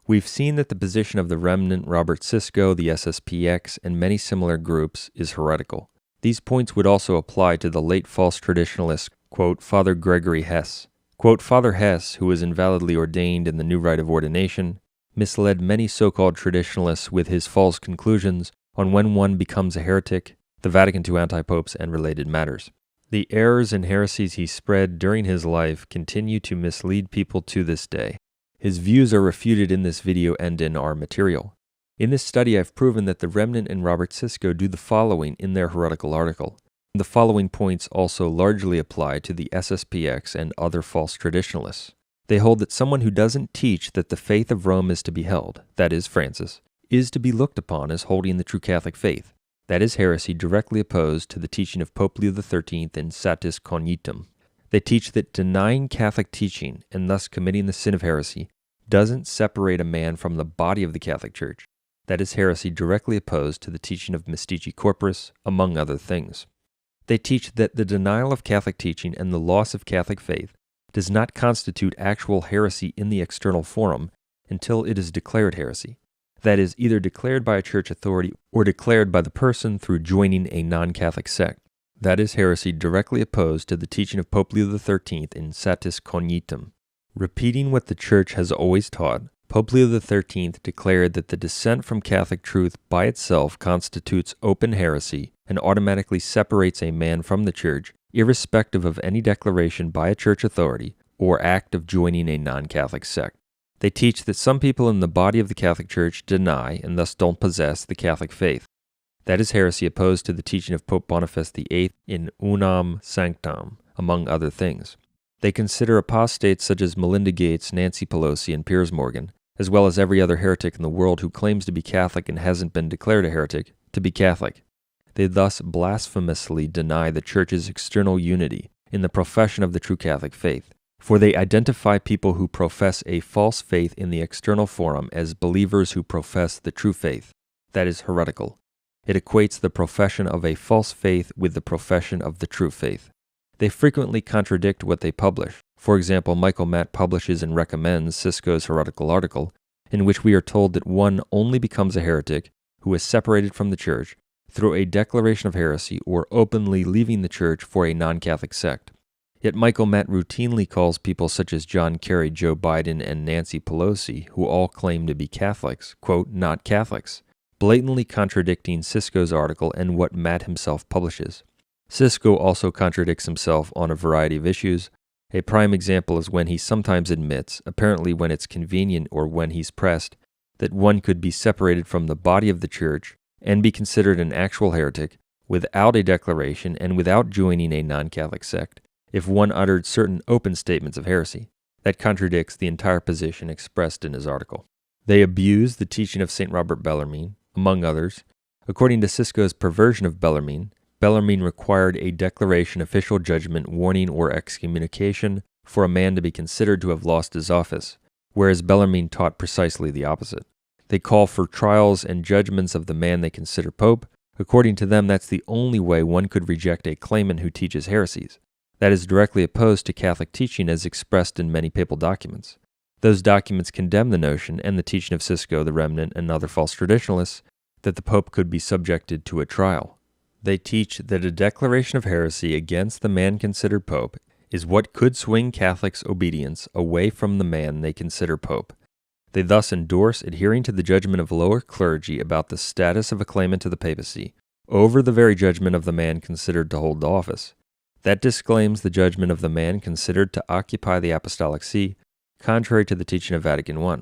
We've seen that the position of the Remnant, Robert Siscoe, the SSPX, and many similar groups is heretical. These points would also apply to the late false traditionalist, quote, Father Gregory Hess. Quote, Father Hess, who was invalidly ordained in the new rite of ordination, misled many so-called traditionalists with his false conclusions on when one becomes a heretic, the Vatican II antipopes, and related matters. The errors and heresies he spread during his life continue to mislead people to this day. His views are refuted in this video and in our material. In this study, I've proven that the Remnant and Robert Siscoe do the following in their heretical article. The following points also largely apply to the SSPX and other false traditionalists. They hold that someone who doesn't teach that the faith of Rome is to be held, that is, Francis, is to be looked upon as holding the true Catholic faith. That is heresy directly opposed to the teaching of Pope Leo XIII in Satis Cognitum. They teach that denying Catholic teaching, and thus committing the sin of heresy, doesn't separate a man from the body of the Catholic Church. That is heresy directly opposed to the teaching of Mystici Corporis, among other things. They teach that the denial of Catholic teaching and the loss of Catholic faith does not constitute actual heresy in the external forum until it is declared heresy. That is, either declared by a church authority or declared by the person through joining a non-Catholic sect. That is heresy directly opposed to the teaching of Pope Leo XIII in Satis Cognitum. Repeating what the Church has always taught, Pope Leo XIII declared that the dissent from Catholic truth by itself constitutes open heresy and automatically separates a man from the Church, irrespective of any declaration by a church authority or act of joining a non-Catholic sect. They teach that some people in the body of the Catholic Church deny and thus don't possess the Catholic faith. That is heresy opposed to the teaching of Pope Boniface VIII in Unam Sanctam, among other things. They consider apostates such as Melinda Gates, Nancy Pelosi, and Piers Morgan as well as every other heretic in the world who claims to be Catholic and hasn't been declared a heretic, to be Catholic. They thus blasphemously deny the Church's external unity in the profession of the true Catholic faith, for they identify people who profess a false faith in the external forum as believers who profess the true faith, that is heretical. It equates the profession of a false faith with the profession of the true faith. They frequently contradict what they publish. For example, Michael Matt publishes and recommends Siscoe's heretical article, in which we are told that one only becomes a heretic who is separated from the Church through a declaration of heresy or openly leaving the Church for a non-Catholic sect. Yet Michael Matt routinely calls people such as John Kerry, Joe Biden, and Nancy Pelosi, who all claim to be Catholics, quote, not Catholics, blatantly contradicting Siscoe's article and what Matt himself publishes. Siscoe also contradicts himself on a variety of issues. A prime example is when he sometimes admits, apparently when it's convenient or when he's pressed, that one could be separated from the body of the Church and be considered an actual heretic without a declaration and without joining a non-Catholic sect if one uttered certain open statements of heresy. That contradicts the entire position expressed in his article. They abuse the teaching of St. Robert Bellarmine, among others. According to Siscoe's perversion of Bellarmine required a declaration, official judgment, warning, or excommunication for a man to be considered to have lost his office, whereas Bellarmine taught precisely the opposite. They call for trials and judgments of the man they consider pope. According to them, that's the only way one could reject a claimant who teaches heresies. That is directly opposed to Catholic teaching as expressed in many papal documents. Those documents condemn the notion and the teaching of Siscoe, the Remnant, and other false traditionalists that the Pope could be subjected to a trial. They teach that a declaration of heresy against the man considered Pope is what could swing Catholics' obedience away from the man they consider Pope. They thus endorse adhering to the judgment of lower clergy about the status of a claimant to the papacy over the very judgment of the man considered to hold the office. That disclaims the judgment of the man considered to occupy the apostolic see, contrary to the teaching of Vatican I.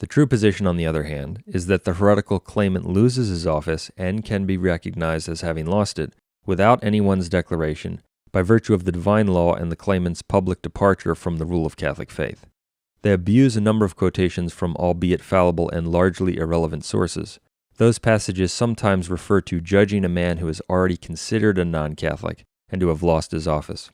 The true position, on the other hand, is that the heretical claimant loses his office and can be recognized as having lost it without anyone's declaration by virtue of the divine law and the claimant's public departure from the rule of Catholic faith. They abuse a number of quotations from albeit fallible and largely irrelevant sources. Those passages sometimes refer to judging a man who is already considered a non-Catholic and to have lost his office.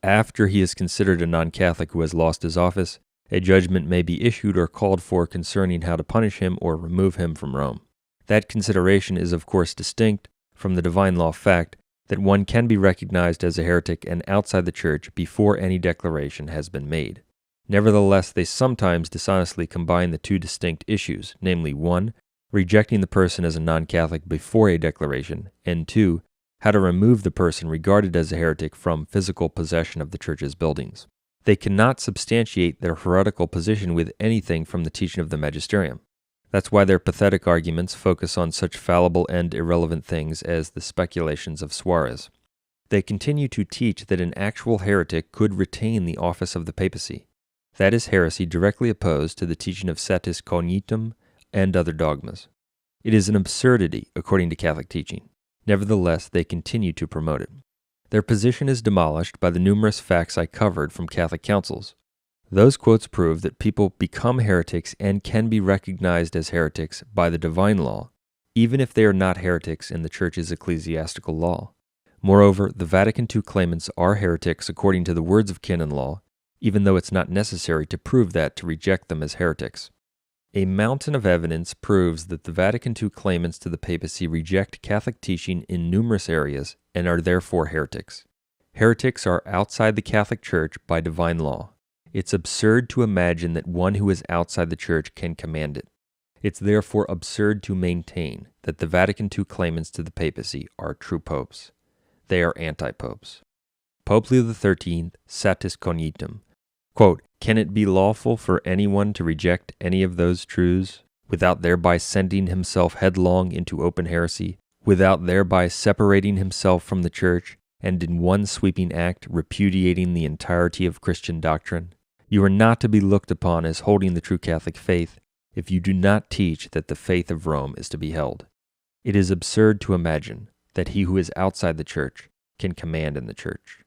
After he is considered a non-Catholic who has lost his office, a judgment may be issued or called for concerning how to punish him or remove him from Rome. That consideration is of course distinct from the divine law fact that one can be recognized as a heretic and outside the Church before any declaration has been made. Nevertheless, they sometimes dishonestly combine the two distinct issues, namely 1, rejecting the person as a non-Catholic before a declaration, and 2, how to remove the person regarded as a heretic from physical possession of the Church's buildings. They cannot substantiate their heretical position with anything from the teaching of the magisterium. That's why their pathetic arguments focus on such fallible and irrelevant things as the speculations of Suarez. They continue to teach that an actual heretic could retain the office of the papacy. That is heresy directly opposed to the teaching of satis cognitum and other dogmas. It is an absurdity according to Catholic teaching. Nevertheless, they continue to promote it. Their position is demolished by the numerous facts I covered from Catholic councils. Those quotes prove that people become heretics and can be recognized as heretics by the divine law, even if they are not heretics in the Church's ecclesiastical law. Moreover, the Vatican II claimants are heretics according to the words of canon law, even though it's not necessary to prove that to reject them as heretics. A mountain of evidence proves that the Vatican II claimants to the papacy reject Catholic teaching in numerous areas and are therefore heretics. Heretics are outside the Catholic Church by divine law. It's absurd to imagine that one who is outside the Church can command it. It's therefore absurd to maintain that the Vatican II claimants to the papacy are true popes. They are antipopes. Pope Leo XIII, satis cognitum. Quote, "Can it be lawful for anyone to reject any of those truths without thereby sending himself headlong into open heresy, without thereby separating himself from the Church, and in one sweeping act repudiating the entirety of Christian doctrine? You are not to be looked upon as holding the true Catholic faith if you do not teach that the faith of Rome is to be held. It is absurd to imagine that he who is outside the Church can command in the Church."